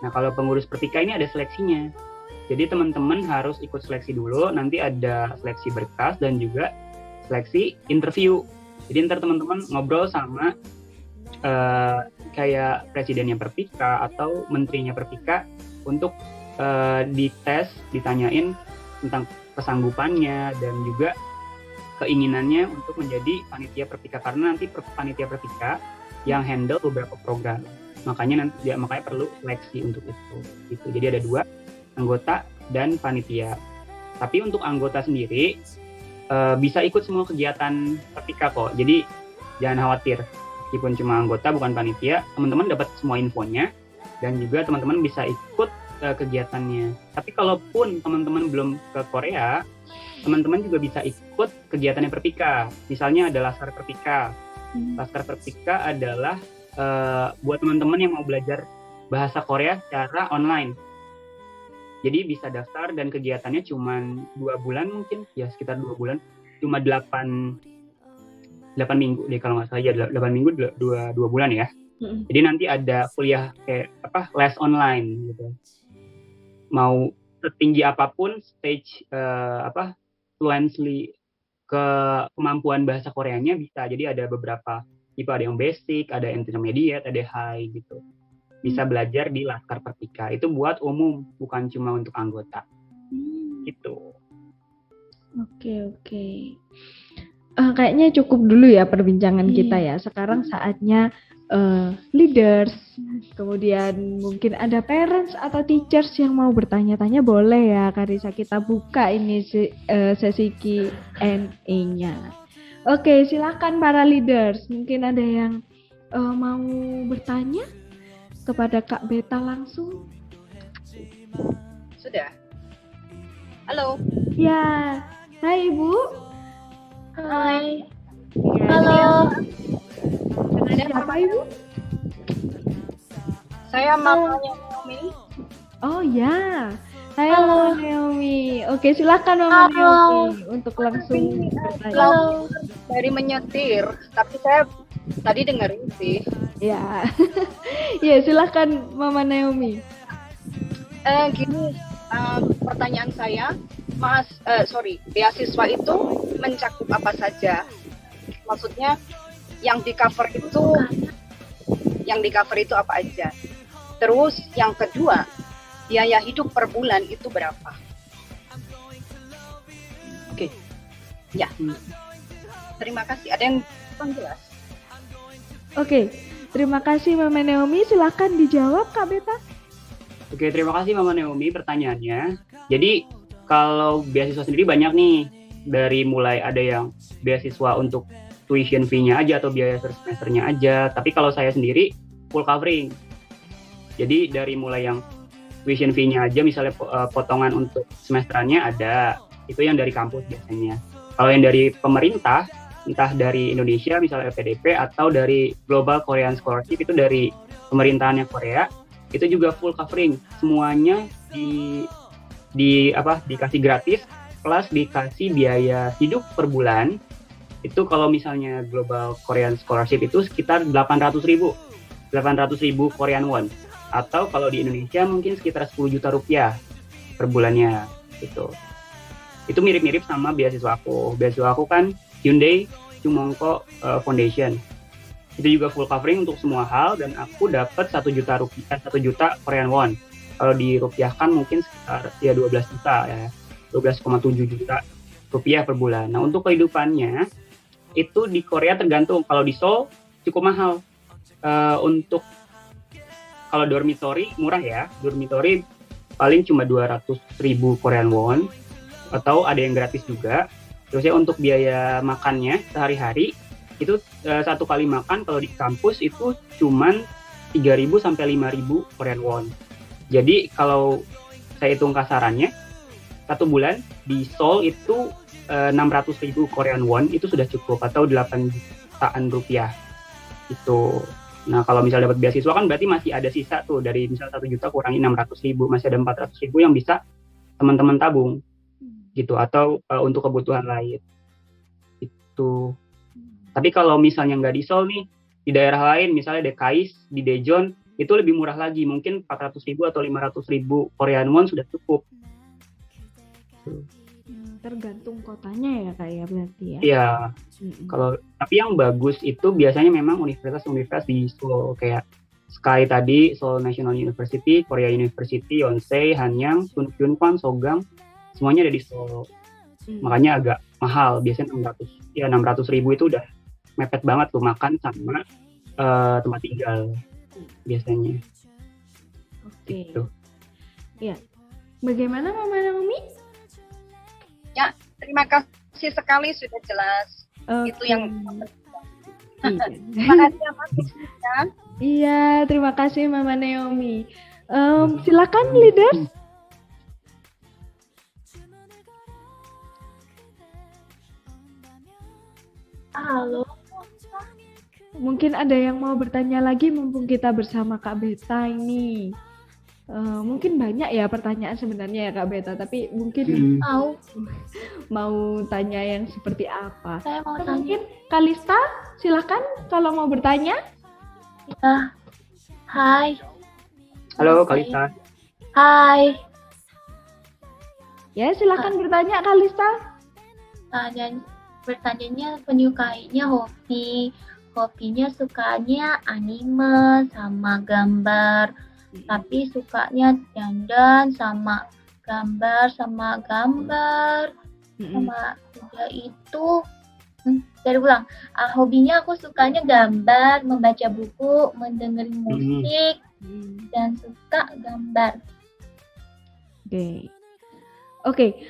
Nah kalau pengurus Perpika ini ada seleksinya. Jadi teman-teman harus ikut seleksi dulu, nanti ada seleksi berkas dan juga seleksi interview. Jadi ntar teman-teman ngobrol sama kayak presidennya Perpika atau menterinya Perpika untuk dites, ditanyain tentang kesanggupannya dan juga keinginannya untuk menjadi panitia Perpika, karena nanti panitia Perpika yang handle beberapa program. Makanya perlu seleksi untuk itu. Gitu. Jadi ada 2, anggota dan panitia. Tapi untuk anggota sendiri bisa ikut semua kegiatan Perpika kok. Jadi jangan khawatir. Meskipun cuma anggota bukan panitia, teman-teman dapat semua infonya dan juga teman-teman bisa ikut kegiatannya. Tapi kalaupun teman-teman belum ke Korea, teman-teman juga bisa ikut kegiatannya Perpika. Misalnya ada Laskar Perpika. Laskar Perpika adalah buat teman-teman yang mau belajar bahasa Korea secara online. Jadi bisa daftar dan kegiatannya cuma 2 bulan mungkin, ya sekitar 2 bulan. Cuma 8 minggu deh kalau nggak salah, ya 8 minggu 2 bulan ya. Jadi nanti ada kuliah kayak les online gitu. Mau setinggi apapun stage fluently ke kemampuan bahasa Koreanya bisa. Jadi ada beberapa tipe, ada yang basic, ada intermediate, ada high gitu. Bisa belajar di Laskar Perpika. Itu buat umum, bukan cuma untuk anggota. Gitu. Oke. Kayaknya cukup dulu ya perbincangan kita ya. Sekarang saatnya leaders, kemudian mungkin ada parents atau teachers yang mau bertanya-tanya, boleh ya Karisa, kita buka ini sesi Q&A-nya. Oke, silakan para leaders. Mungkin ada yang mau bertanya kepada Kak Beta langsung? Sudah. Halo. Ya, hai Ibu. Hai. Ya, Halo. dengan siapa Ibu? Saya mamanya Naomi. Oh ya, hai Mama Naomi. Oke, silakan Mama Naomi untuk langsung bertanya. Halo. Dari menyetir, tapi saya tadi dengerin sih. Ya, ya silakan Mama Naomi. Gini, pertanyaan saya, beasiswa itu mencakup apa saja? Maksudnya yang di cover itu apa aja? Terus yang kedua, biaya hidup per bulan itu berapa? Oke. Ya. Terima kasih. Ada yang kurang jelas? Oke, terima kasih Mama Naomi. Silakan dijawab Kak Beta. Oke, terima kasih Mama Naomi pertanyaannya. Jadi kalau beasiswa sendiri banyak nih, dari mulai ada yang beasiswa untuk tuition fee-nya aja atau biaya semesternya aja. Tapi kalau saya sendiri full covering. Jadi dari mulai yang tuition fee-nya aja, misalnya potongan untuk semesterannya ada, itu yang dari kampus biasanya. Kalau yang dari pemerintah, entah dari Indonesia misalnya LPDP atau dari Global Korean Scholarship, itu dari pemerintahannya Korea, itu juga full covering. Semuanya dikasih gratis, plus dikasih biaya hidup per bulan. Itu kalau misalnya Global Korean Scholarship itu sekitar 800.000 Korean won. Atau kalau di Indonesia mungkin sekitar 10 juta rupiah per bulannya gitu. Itu mirip-mirip sama beasiswa aku. Beasiswa aku kan Hyundai Chumongko Foundation. Itu juga full covering untuk semua hal dan aku dapat 1 juta Korean won. Kalau dirupiahkan mungkin sekitar 12 juta ya. 12,7 juta rupiah per bulan. Nah, untuk kehidupannya itu di Korea tergantung. Kalau di Seoul cukup mahal. Untuk kalau dormitory murah ya, dormitory paling cuma 200.000 Korean won atau ada yang gratis juga. Terus ya untuk biaya makannya sehari-hari itu satu kali makan kalau di kampus itu cuman 3.000 sampai 5.000 Korean won. Jadi kalau saya hitung kasarannya satu bulan di Seoul itu 600.000 Korean won itu sudah cukup atau 8 jutaan rupiah itu. Nah, kalau misalnya dapat beasiswa kan berarti masih ada sisa tuh dari misal 1 juta kurangi 600.000, masih ada 400.000 yang bisa teman-teman tabung gitu atau untuk kebutuhan lain itu. Tapi kalau misalnya nggak di Seoul nih, di daerah lain misalnya Dekais, di Daejeon itu lebih murah lagi, mungkin 400.000 atau 500.000 Korean won sudah cukup. Tergantung kotanya ya Kak ya berarti ya. Iya. Tapi yang bagus itu biasanya memang universitas di Seoul kayak Sky tadi, Seoul National University, Korea University, Yonsei, Hanyang, Sunkyunkwan, Sogang, semuanya ada di Seoul. Makanya agak mahal, biasanya 600.000 itu udah mepet banget tuh makan sama tempat tinggal biasanya. Oke. Gitu. Ya. Bagaimana Mama Naomi? Ya, terima kasih sekali sudah jelas. Itu yang terima kasih ya Mas Rizka. Iya, terima kasih Mama Naomi. Silakan leaders. Halo. Mungkin ada yang mau bertanya lagi mumpung kita bersama Kak Beta ini. Mungkin banyak ya pertanyaan sebenarnya ya Kak Beta, tapi mungkin mau tanya yang seperti apa? Saya mau tanya. Mungkin Kalista, silakan kalau mau bertanya. Ya. Hai. Halo Kalista. Hai. Ya, silakan bertanya Kalista. Bertanyanya penyukainya hobinya sukanya anime sama gambar, tapi sukanya dandan sama gambar sama juga itu dari ulang. Hobinya aku sukanya gambar, membaca buku, mendengar musik dan suka gambar. Oke,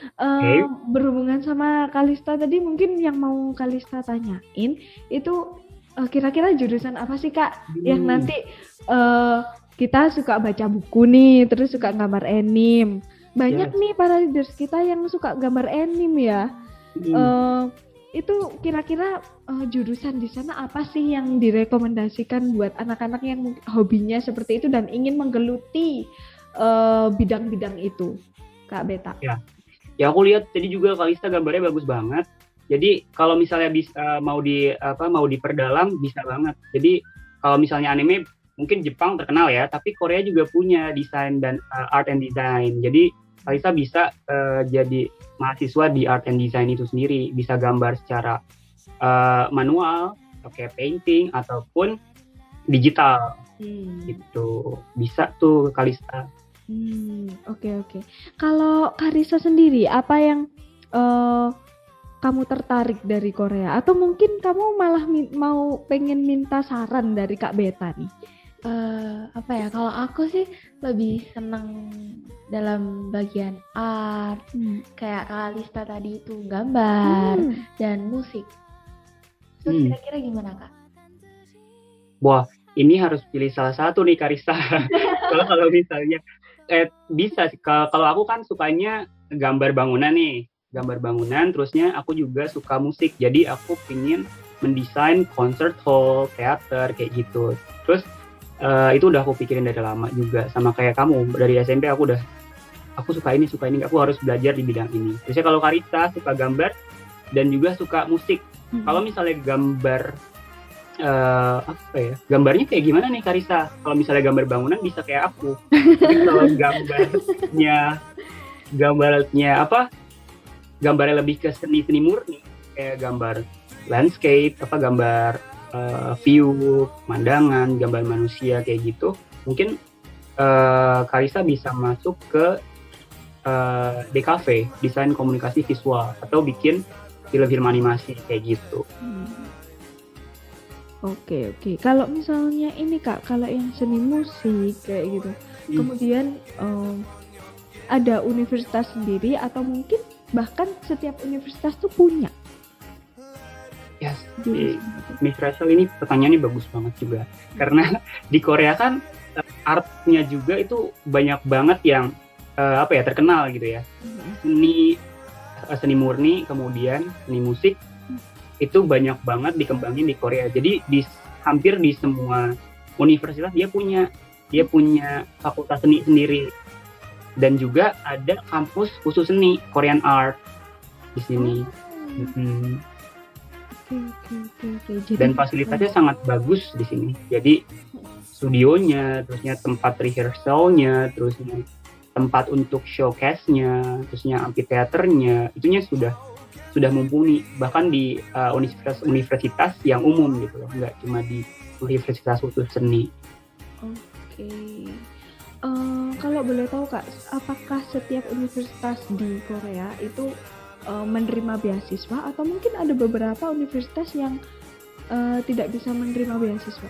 berhubungan sama Kalista tadi, mungkin yang mau Kalista tanyain itu kira-kira jurusan apa sih Kak? Yang nanti kita suka baca buku nih, terus suka gambar anime. Banyak nih para leaders kita yang suka gambar anime ya. Itu kira-kira jurusan di sana apa sih yang direkomendasikan buat anak-anak yang hobinya seperti itu dan ingin menggeluti bidang-bidang itu? Kak Beta. Ya aku lihat tadi juga Kalista gambarnya bagus banget. Jadi kalau misalnya bisa mau diperdalam bisa banget. Jadi kalau misalnya anime mungkin Jepang terkenal ya, tapi Korea juga punya desain dan art and design. Jadi Kalista bisa jadi mahasiswa di art and design itu sendiri, bisa gambar secara manual, kayak painting ataupun digital. Gitu. Bisa tuh Kalista. Oke. Kalau Karissa sendiri, apa yang kamu tertarik dari Korea? Atau mungkin kamu malah mau pengen minta saran dari Kak Beta nih? Kalau aku sih lebih seneng dalam bagian art, kayak Kalista tadi itu gambar dan musik. Kira-kira gimana Kak? Wah, ini harus pilih salah satu nih Karissa. Kalau misalnya bisa sih. Kalau aku kan sukanya gambar bangunan nih, gambar bangunan. Terusnya aku juga suka musik. Jadi aku pingin mendesain concert hall, teater kayak gitu. Terus itu udah aku pikirin dari lama juga. Sama kayak kamu dari SMP aku suka ini, aku harus belajar di bidang ini. Terusnya kalau Karissa suka gambar dan juga suka musik. Kalau misalnya gambar gambarnya kayak gimana nih Karissa? Kalau misalnya gambar bangunan bisa kayak aku. Tapi kalau gambarnya lebih ke seni murni, kayak gambar landscape, gambar view, pemandangan, gambar manusia kayak gitu. Mungkin Karissa bisa masuk ke DKV, desain komunikasi visual, atau bikin film animasi kayak gitu. Oke. Kalau misalnya ini Kak, kalau yang seni musik kayak gitu, kemudian ada universitas sendiri atau mungkin bahkan setiap universitas tuh punya. Yes, Miss Rachel, ini pertanyaannya bagus banget juga. Karena di Korea kan artnya juga itu banyak banget yang terkenal gitu ya. Seni murni, kemudian seni musik itu banyak banget dikembangin di Korea. Jadi hampir di semua universitas dia punya fakultas seni sendiri. Dan juga ada kampus khusus seni, Korean Art di sini. Oke. Dan fasilitasnya sangat bagus di sini. Jadi studionya, terusnya tempat rehearsalnya, terusnya tempat untuk showcase-nya, terusnya amphitheaternya, itunya sudah mumpuni, bahkan di universitas yang umum gitu loh, nggak cuma di universitas khusus seni. Oke. Kalau boleh tahu Kak, apakah setiap universitas di Korea itu menerima beasiswa atau mungkin ada beberapa universitas yang tidak bisa menerima beasiswa?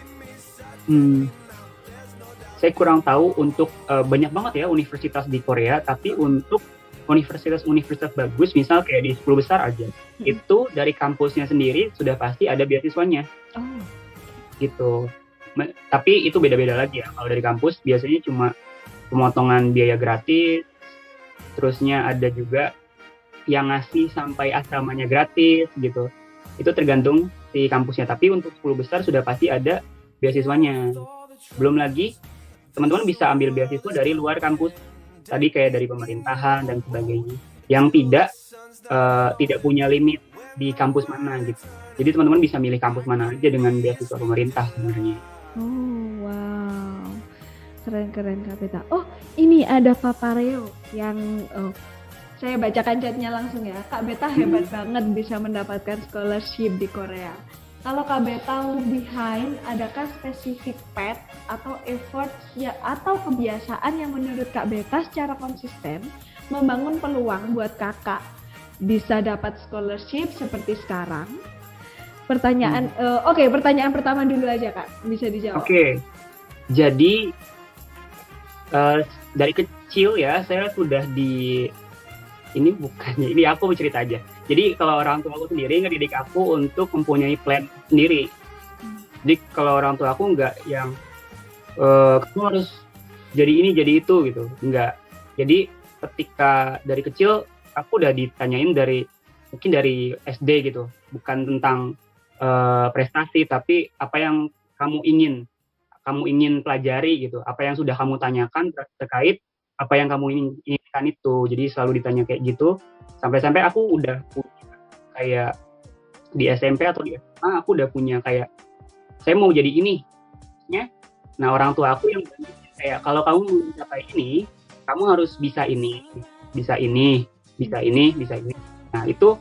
Saya kurang tahu untuk banyak banget ya universitas di Korea, tapi untuk universitas bagus, misal kayak di 10 besar aja, itu dari kampusnya sendiri sudah pasti ada beasiswanya. Gitu. Tapi itu beda-beda lagi ya. Kalau dari kampus biasanya cuma pemotongan biaya gratis, terusnya ada juga yang ngasih sampai asramanya gratis gitu. Itu tergantung si kampusnya. Tapi untuk 10 besar sudah pasti ada beasiswanya. Belum lagi teman-teman bisa ambil beasiswa dari luar kampus. Tadi kayak dari pemerintahan dan sebagainya, yang tidak punya limit di kampus mana gitu. Jadi teman-teman bisa milih kampus mana aja dengan beasiswa pemerintah sebenarnya. Oh wow, keren Kak Beta. Oh ini ada Papareo yang saya bacakan chatnya langsung ya. Kak Beta hebat banget bisa mendapatkan scholarship di Korea. Kalau Kak Beta look behind, adakah spesifik path atau effort ya, atau kebiasaan yang menurut Kak Beta secara konsisten membangun peluang buat kakak bisa dapat scholarship seperti sekarang? Pertanyaan pertama dulu aja Kak, bisa dijawab. Oke. Jadi dari kecil ya saya sudah ini aku bercerita aja. Jadi kalau orang tua aku sendiri ngedidik aku untuk mempunyai plan sendiri. Jadi kalau orang tua aku nggak yang kamu harus jadi ini jadi itu gitu, nggak. Jadi ketika dari kecil aku udah ditanyain mungkin dari SD gitu, bukan tentang prestasi, tapi apa yang kamu ingin pelajari gitu, apa yang sudah kamu tanyakan terkait apa yang kamu inginkan itu. Jadi selalu ditanya kayak gitu, sampai aku udah punya kayak di SMP atau di SMA aku udah punya kayak saya mau jadi ini ya. Nah orang tua aku yang kayak kalau kamu mau mencapai ini kamu harus bisa ini. Nah itu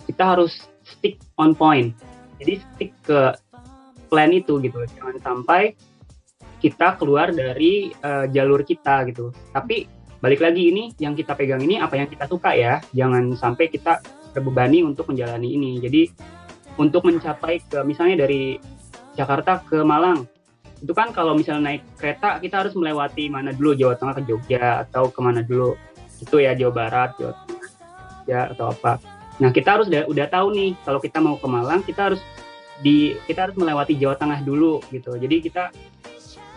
kita harus stick on point, jadi stick ke plan itu gitu, jangan sampai kita keluar dari jalur kita gitu. Tapi balik lagi, ini yang kita pegang ini apa yang kita suka ya, jangan sampai kita terbebani untuk menjalani ini. Jadi untuk mencapai ke misalnya dari Jakarta ke Malang, itu kan kalau misalnya naik kereta kita harus melewati mana dulu, Jawa Tengah ke Jogja atau kemana dulu itu ya, Jawa Barat, Jawa Tengah ya atau apa. Nah, kita harus udah tahu nih kalau kita mau ke Malang, kita harus melewati Jawa Tengah dulu gitu. Jadi kita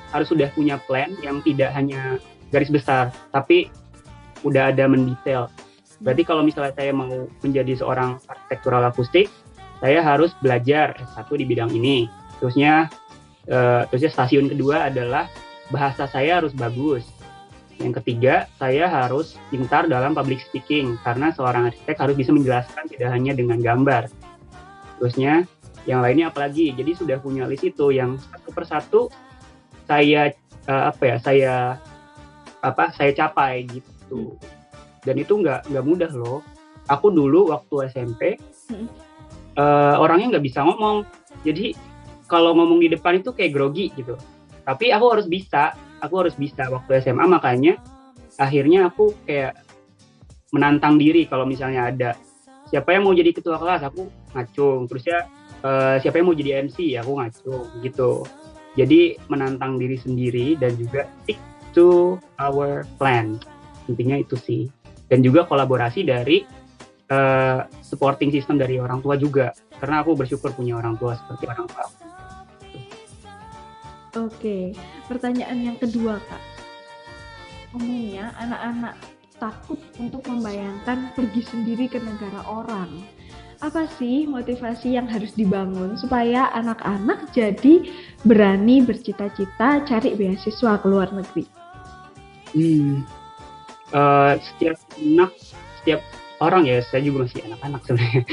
harus sudah punya plan yang tidak hanya garis besar, tapi udah ada mendetail. Berarti kalau misalnya saya mau menjadi seorang arsitektural akustik, saya harus belajar S1 di bidang ini. Terusnya stasiun kedua adalah bahasa saya harus bagus. Yang ketiga, saya harus pintar dalam public speaking, karena seorang arsitek harus bisa menjelaskan tidak hanya dengan gambar. Terusnya, yang lainnya apalagi? Jadi sudah punya list itu yang satu persatu saya capai gitu. Dan itu nggak mudah loh. Aku dulu waktu SMP orangnya nggak bisa ngomong. Jadi kalau ngomong di depan itu kayak grogi gitu. Tapi aku harus bisa waktu SMA, makanya akhirnya aku kayak menantang diri. Kalau misalnya ada siapa yang mau jadi ketua kelas, aku ngacung. Terus ya siapa yang mau jadi MC, aku ngacung gitu. Jadi menantang diri sendiri dan juga stick to our plan. Intinya itu sih. Dan juga kolaborasi dari supporting system dari orang tua juga. Karena aku bersyukur punya orang tua seperti orang tua aku. Oke, pertanyaan yang kedua, Kak. Umumnya anak-anak takut untuk membayangkan pergi sendiri ke negara orang. Apa sih motivasi yang harus dibangun supaya anak-anak jadi berani bercita-cita cari beasiswa ke luar negeri? Setiap orang ya, saya juga masih anak-anak sebenarnya.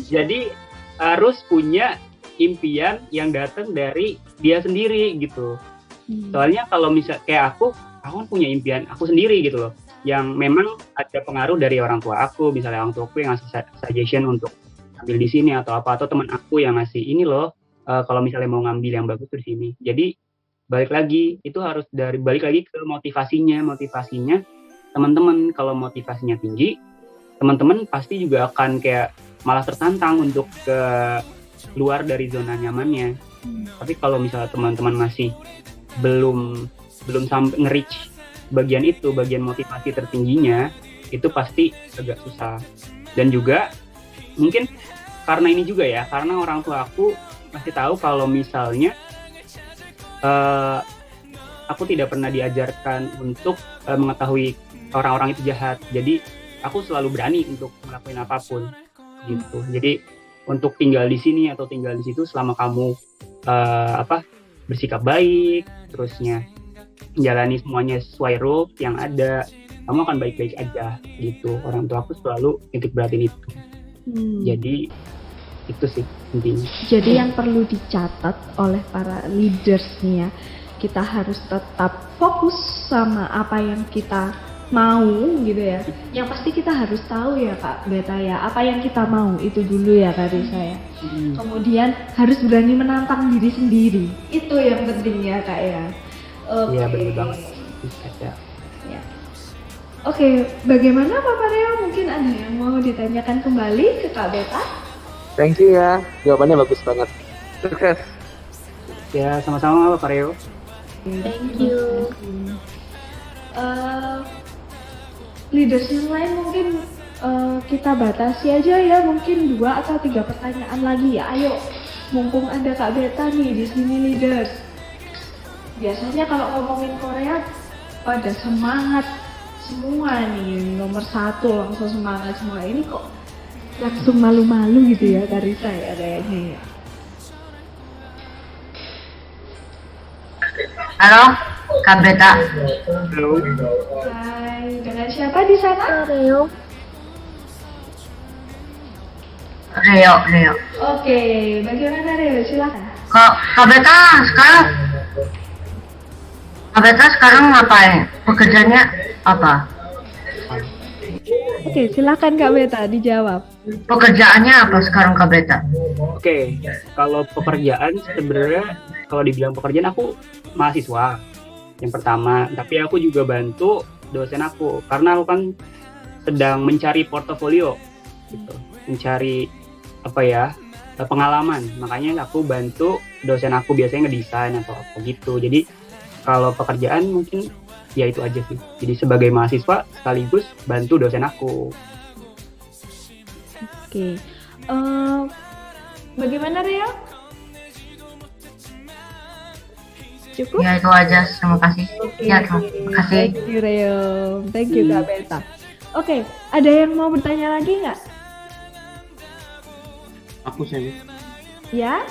Jadi harus punya impian yang datang dari dia sendiri gitu. Soalnya kalau misal kayak aku kan punya impian aku sendiri gitu loh, yang memang ada pengaruh dari orang tua aku, misalnya orang tua aku yang ngasih suggestion untuk ambil di sini atau teman aku yang ngasih ini loh, kalau misalnya mau ngambil yang bagus tuh di sini. Jadi balik lagi ke motivasinya teman-teman. Kalau motivasinya tinggi, teman-teman pasti juga akan kayak malah tertantang untuk ke luar dari zona nyamannya. Tapi kalau misalnya teman-teman masih belum sampai nge-reach bagian motivasi tertingginya, itu pasti agak susah. Dan juga mungkin karena ini juga ya, karena orang tua aku masih tahu kalau misalnya aku tidak pernah diajarkan untuk mengetahui orang-orang itu jahat. Jadi aku selalu berani untuk melakukan apapun gitu. Jadi untuk tinggal di sini atau tinggal di situ, selama kamu bersikap baik, terusnya menjalani semuanya sesuai rules yang ada, kamu akan baik-baik aja gitu. Orang tua aku selalu titik beratin itu. Jadi itu sih intinya. Jadi yang perlu dicatat oleh para leaders nih ya, kita harus tetap fokus sama apa yang kita mau gitu ya. Yang pasti kita harus tahu ya Kak Beta ya, apa yang kita mau itu dulu ya Kak Risa ya. Kemudian harus berani menantang diri sendiri. Itu yang penting ya Kak ya. Iya benar banget. Ya. Oke, bagaimana Pak Reo? Mungkin ada yang mau ditanyakan kembali ke Kak Beta? Thank you ya, jawabannya bagus banget. Sukses. Ya, sama-sama Pak Reo. Thank you. Leaders yang lain mungkin kita batasi aja ya, mungkin 2 atau 3 pertanyaan lagi ya. Ayo, mumpung ada Kak Beta nih di sini leaders. Biasanya kalau ngomongin Korea pada semangat semua nih, nomor 1 langsung semangat semua. Ini kok langsung malu-malu gitu ya dari saya kayaknya ya. Halo, Kak Beta. Halo. Hai, dengan siapa di sana? Reo. Oke, bagaimana Reo? Silakan. Kak Beta sekarang ngapain? Pekerjaannya apa? Oke, silakan Kak Beta dijawab. Pekerjaannya apa sekarang Kak Beta? Oke, kalau pekerjaan sebenarnya kalau dibilang pekerjaan, aku mahasiswa yang pertama, tapi aku juga bantu dosen aku karena aku kan sedang mencari portofolio gitu, mencari pengalaman, makanya aku bantu dosen aku biasanya ngedesain atau apa gitu. Jadi kalau pekerjaan mungkin ya itu aja sih, jadi sebagai mahasiswa sekaligus bantu dosen aku. Oke. Bagaimana Ria? Cukup? Ya itu aja, terima kasih. Oke. Ya terima kasih. Thank you Rio. Thank you Kak Berta. Oke, ada yang mau bertanya lagi nggak? Aku sih. Ya.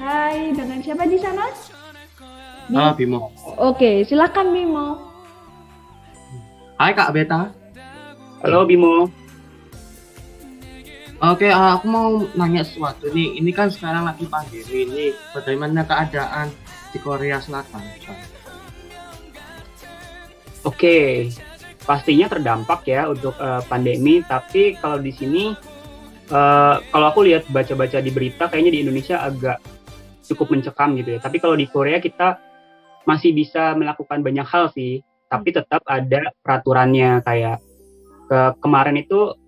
Hai, dengan siapa di sana? Bimo. Oke, silakan Bimo. Hai Kak Beta. Halo Bimo. Oke, aku mau nanya sesuatu nih. Ini kan sekarang lagi pandemi ini. Bagaimana keadaan di Korea Selatan? Oke, pastinya terdampak ya untuk pandemi. Tapi kalau di sini, kalau aku lihat baca-baca di berita, kayaknya di Indonesia agak cukup mencekam gitu ya. Tapi kalau di Korea kita masih bisa melakukan banyak hal sih. Tapi tetap ada peraturannya kayak kemarin itu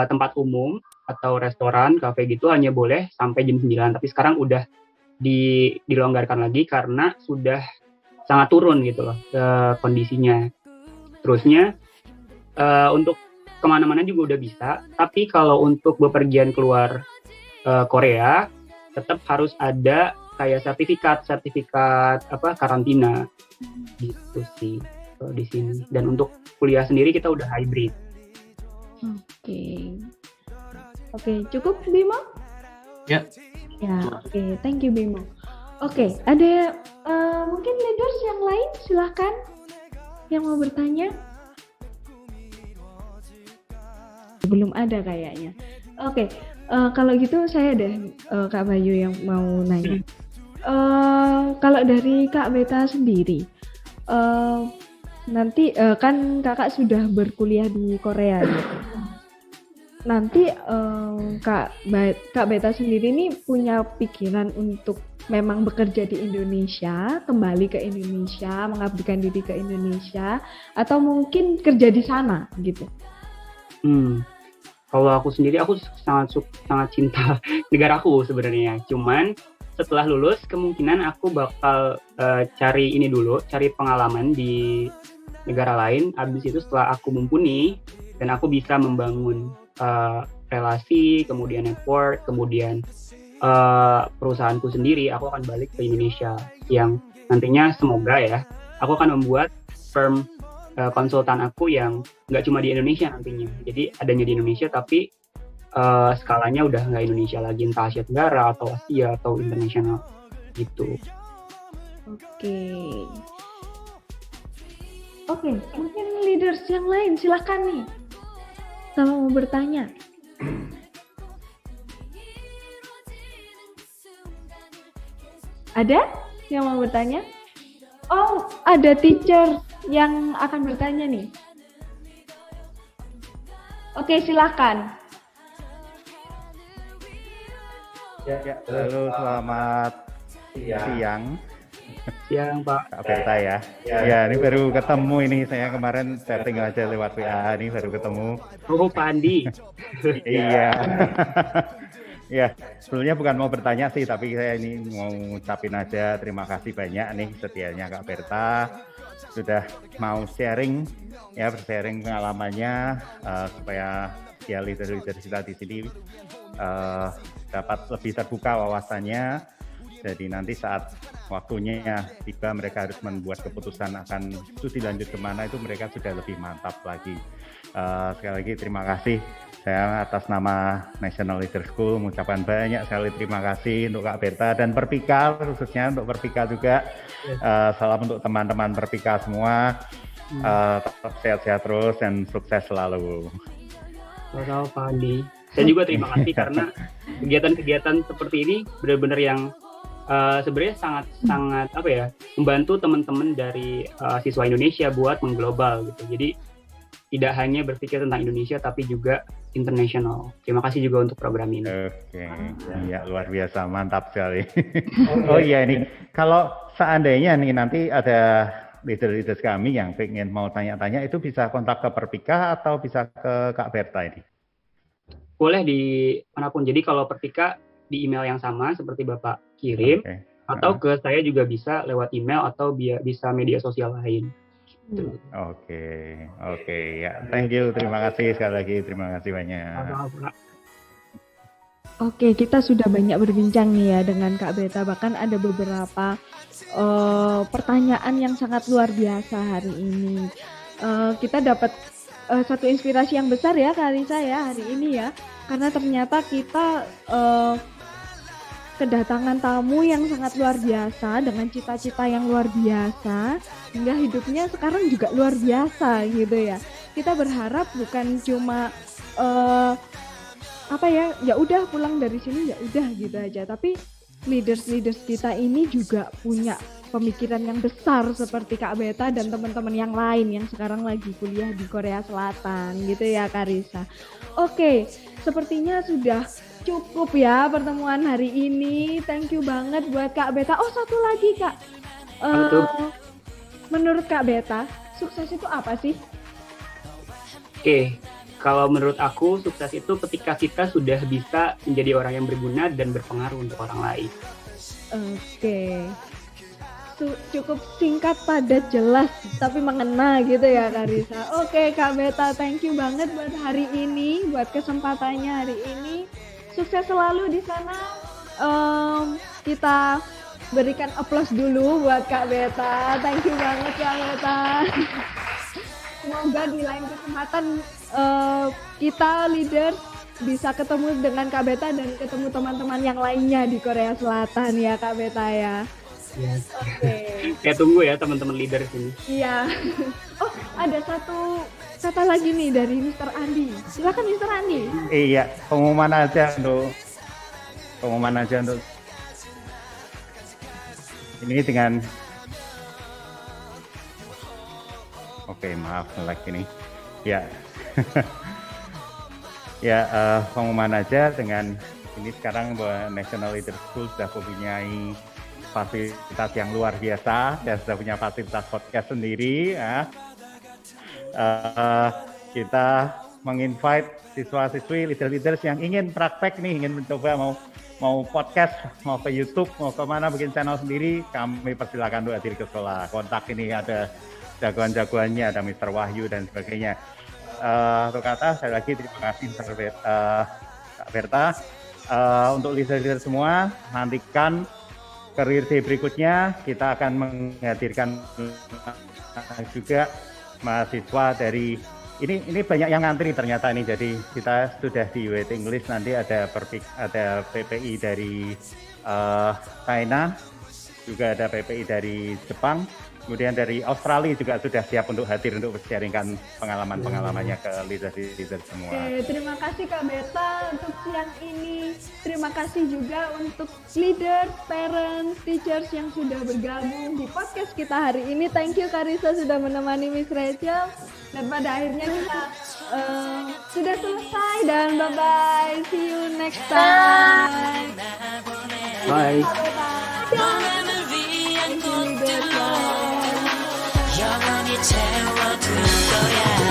tempat umum atau restoran, kafe gitu hanya boleh sampai jam 9. Tapi sekarang udah dilonggarkan lagi karena sudah sangat turun gitu loh kondisinya. Terusnya untuk kemana-mana juga udah bisa. Tapi kalau untuk bepergian keluar Korea tetap harus ada kayak sertifikat karantina gitu sih kalau di sini. Dan untuk kuliah sendiri kita udah hybrid. Oke, cukup Bimo? Ya. Ya, oke, thank you Bimo. Oke, ada mungkin leaders yang lain, silahkan yang mau bertanya. Belum ada kayaknya. Oke, kalau gitu saya ada Kak Bayu yang mau nanya. Kalau dari Kak Beta sendiri, nanti kan kakak sudah berkuliah di Korea gitu. Nanti Kak Beta sendiri nih punya pikiran untuk memang bekerja di Indonesia, kembali ke Indonesia, mengabdikan diri ke Indonesia, atau mungkin kerja di sana gitu? Kalau aku sendiri, aku sangat cinta negaraku sebenarnya. Cuman setelah lulus, kemungkinan aku bakal cari pengalaman di negara lain. Habis itu setelah aku mumpuni dan aku bisa membangun relasi, kemudian network, kemudian perusahaanku sendiri, aku akan balik ke Indonesia yang nantinya semoga ya, aku akan membuat firm konsultan aku yang nggak cuma di Indonesia nantinya. Jadi adanya di Indonesia tapi skalanya udah nggak Indonesia lagi, entah Asia Tenggara atau Asia atau internasional gitu. Oke, mungkin leaders yang lain silahkan nih kalau mau bertanya. Ada yang mau bertanya? Oh, ada teacher yang akan bertanya nih. Oke, silakan. Ya, halo, selamat siang. Siang Pak. Kak Berta ya. Ya, ini baru ketemu ini, saya kemarin chatting aja lewat WA, ini baru ketemu. Oh, Pak Andi. Iya. Ya, sebelumnya bukan mau bertanya sih, tapi saya ini mau ngucapin aja terima kasih banyak nih setianya Kak Berta sudah mau sharing ya, bersharing pengalamannya supaya ya leader-leader kita di sini dapat lebih terbuka wawasannya. Jadi nanti saat waktunya tiba mereka harus membuat keputusan akan studi lanjut kemana, itu mereka sudah lebih mantap lagi. Sekali lagi terima kasih. Saya atas nama National Leader School mengucapkan banyak sekali terima kasih untuk Kak Berta dan Perpika, khususnya untuk Perpika juga. Salam untuk teman-teman Perpika semua. Tetap sehat-sehat terus dan sukses selalu. Sama Pak Andi. Saya juga terima kasih karena kegiatan-kegiatan seperti ini benar-benar yang sebenarnya sangat membantu teman-teman dari siswa Indonesia buat mengglobal gitu. Jadi tidak hanya berpikir tentang Indonesia tapi juga internasional. Terima kasih juga untuk program ini. Oke, ya luar biasa, mantap sekali. Oh iya, ini kalau seandainya nih nanti ada leader-leader kami yang pengen mau tanya-tanya, itu bisa kontak ke Perpika atau bisa ke Kak Berta ini? Boleh di manapun. Jadi kalau Perpika di email yang sama seperti Bapak kirim, atau ke saya juga bisa lewat email atau bisa media sosial lain. Oke, ya, thank you, terima kasih sekali lagi, terima kasih banyak. Oke, kita sudah banyak berbincang nih ya dengan Kak Beta. Bahkan ada beberapa pertanyaan yang sangat luar biasa hari ini. Kita dapat satu inspirasi yang besar ya Kak Risa ya hari ini ya. Karena ternyata kita kedatangan tamu yang sangat luar biasa dengan cita-cita yang luar biasa hingga hidupnya sekarang juga luar biasa gitu ya. Kita berharap bukan cuma ya udah pulang dari sini ya udah gitu aja, tapi leaders kita ini juga punya pemikiran yang besar seperti Kak Beta dan teman-teman yang lain yang sekarang lagi kuliah di Korea Selatan gitu ya Kak Risa. Oke, sepertinya sudah cukup ya pertemuan hari ini. Thank you banget buat Kak Beta. Oh, satu lagi Kak. Menurut Kak Beta, sukses itu apa sih? Oke, kalau menurut aku sukses itu ketika kita sudah bisa menjadi orang yang berguna dan berpengaruh untuk orang lain. Oke. Cukup singkat, padat, jelas, tapi mengena gitu ya Kak Risa. Oke Kak Beta, thank you banget buat hari ini, buat kesempatannya hari ini. Sukses selalu di sana. Kita berikan aplaus dulu buat Kak Beta. Thank you banget Kak Beta. Semoga di lain kesempatan kita leader bisa ketemu dengan Kak Beta dan ketemu teman-teman yang lainnya di Korea Selatan ya Kak Beta ya. Yes. Oke. Saya tunggu ya teman-teman leader sini. Iya. Oh, ada satu kata lagi nih dari Mr. Andi. Silakan Mr. Andi. Iya, pengumuman aja untuk ini dengan Oke, maaf like ini. Ya. Ya, pengumuman aja dengan ini sekarang bahwa National Leader School sudah mempunyai fasilitas yang luar biasa dan sudah punya fasilitas podcast sendiri ya. Kita menginvite siswa-siswi leaders yang ingin praktek nih, ingin mencoba mau podcast, mau ke YouTube, mau kemana bikin channel sendiri, kami persilakan untuk hadir ke sekolah. Kontak ini ada jagoan-jagoannya, ada Mr. Wahyu dan sebagainya. Untuk kata saya lagi terima kasih Kak Berta. Untuk leader-leader semua, nantikan Career Day berikutnya kita akan menghadirkan juga mahasiswa dari ini banyak yang ngantri ternyata ini, jadi kita sudah di waiting list, nanti ada PPI dari China, juga ada PPI dari Jepang, kemudian dari Australia juga sudah siap untuk hadir untuk sharingkan pengalamannya ke leader semua. Oke, terima kasih Kak Beta untuk siang ini. Terima kasih juga untuk leader, parents, teachers yang sudah bergabung di podcast kita hari ini. Thank you Kak Risa sudah menemani Miss Rachel. Dan pada akhirnya kita sudah selesai dan bye-bye. See you next time. Bye. Thank you leader. 영원히 채워둘 거야.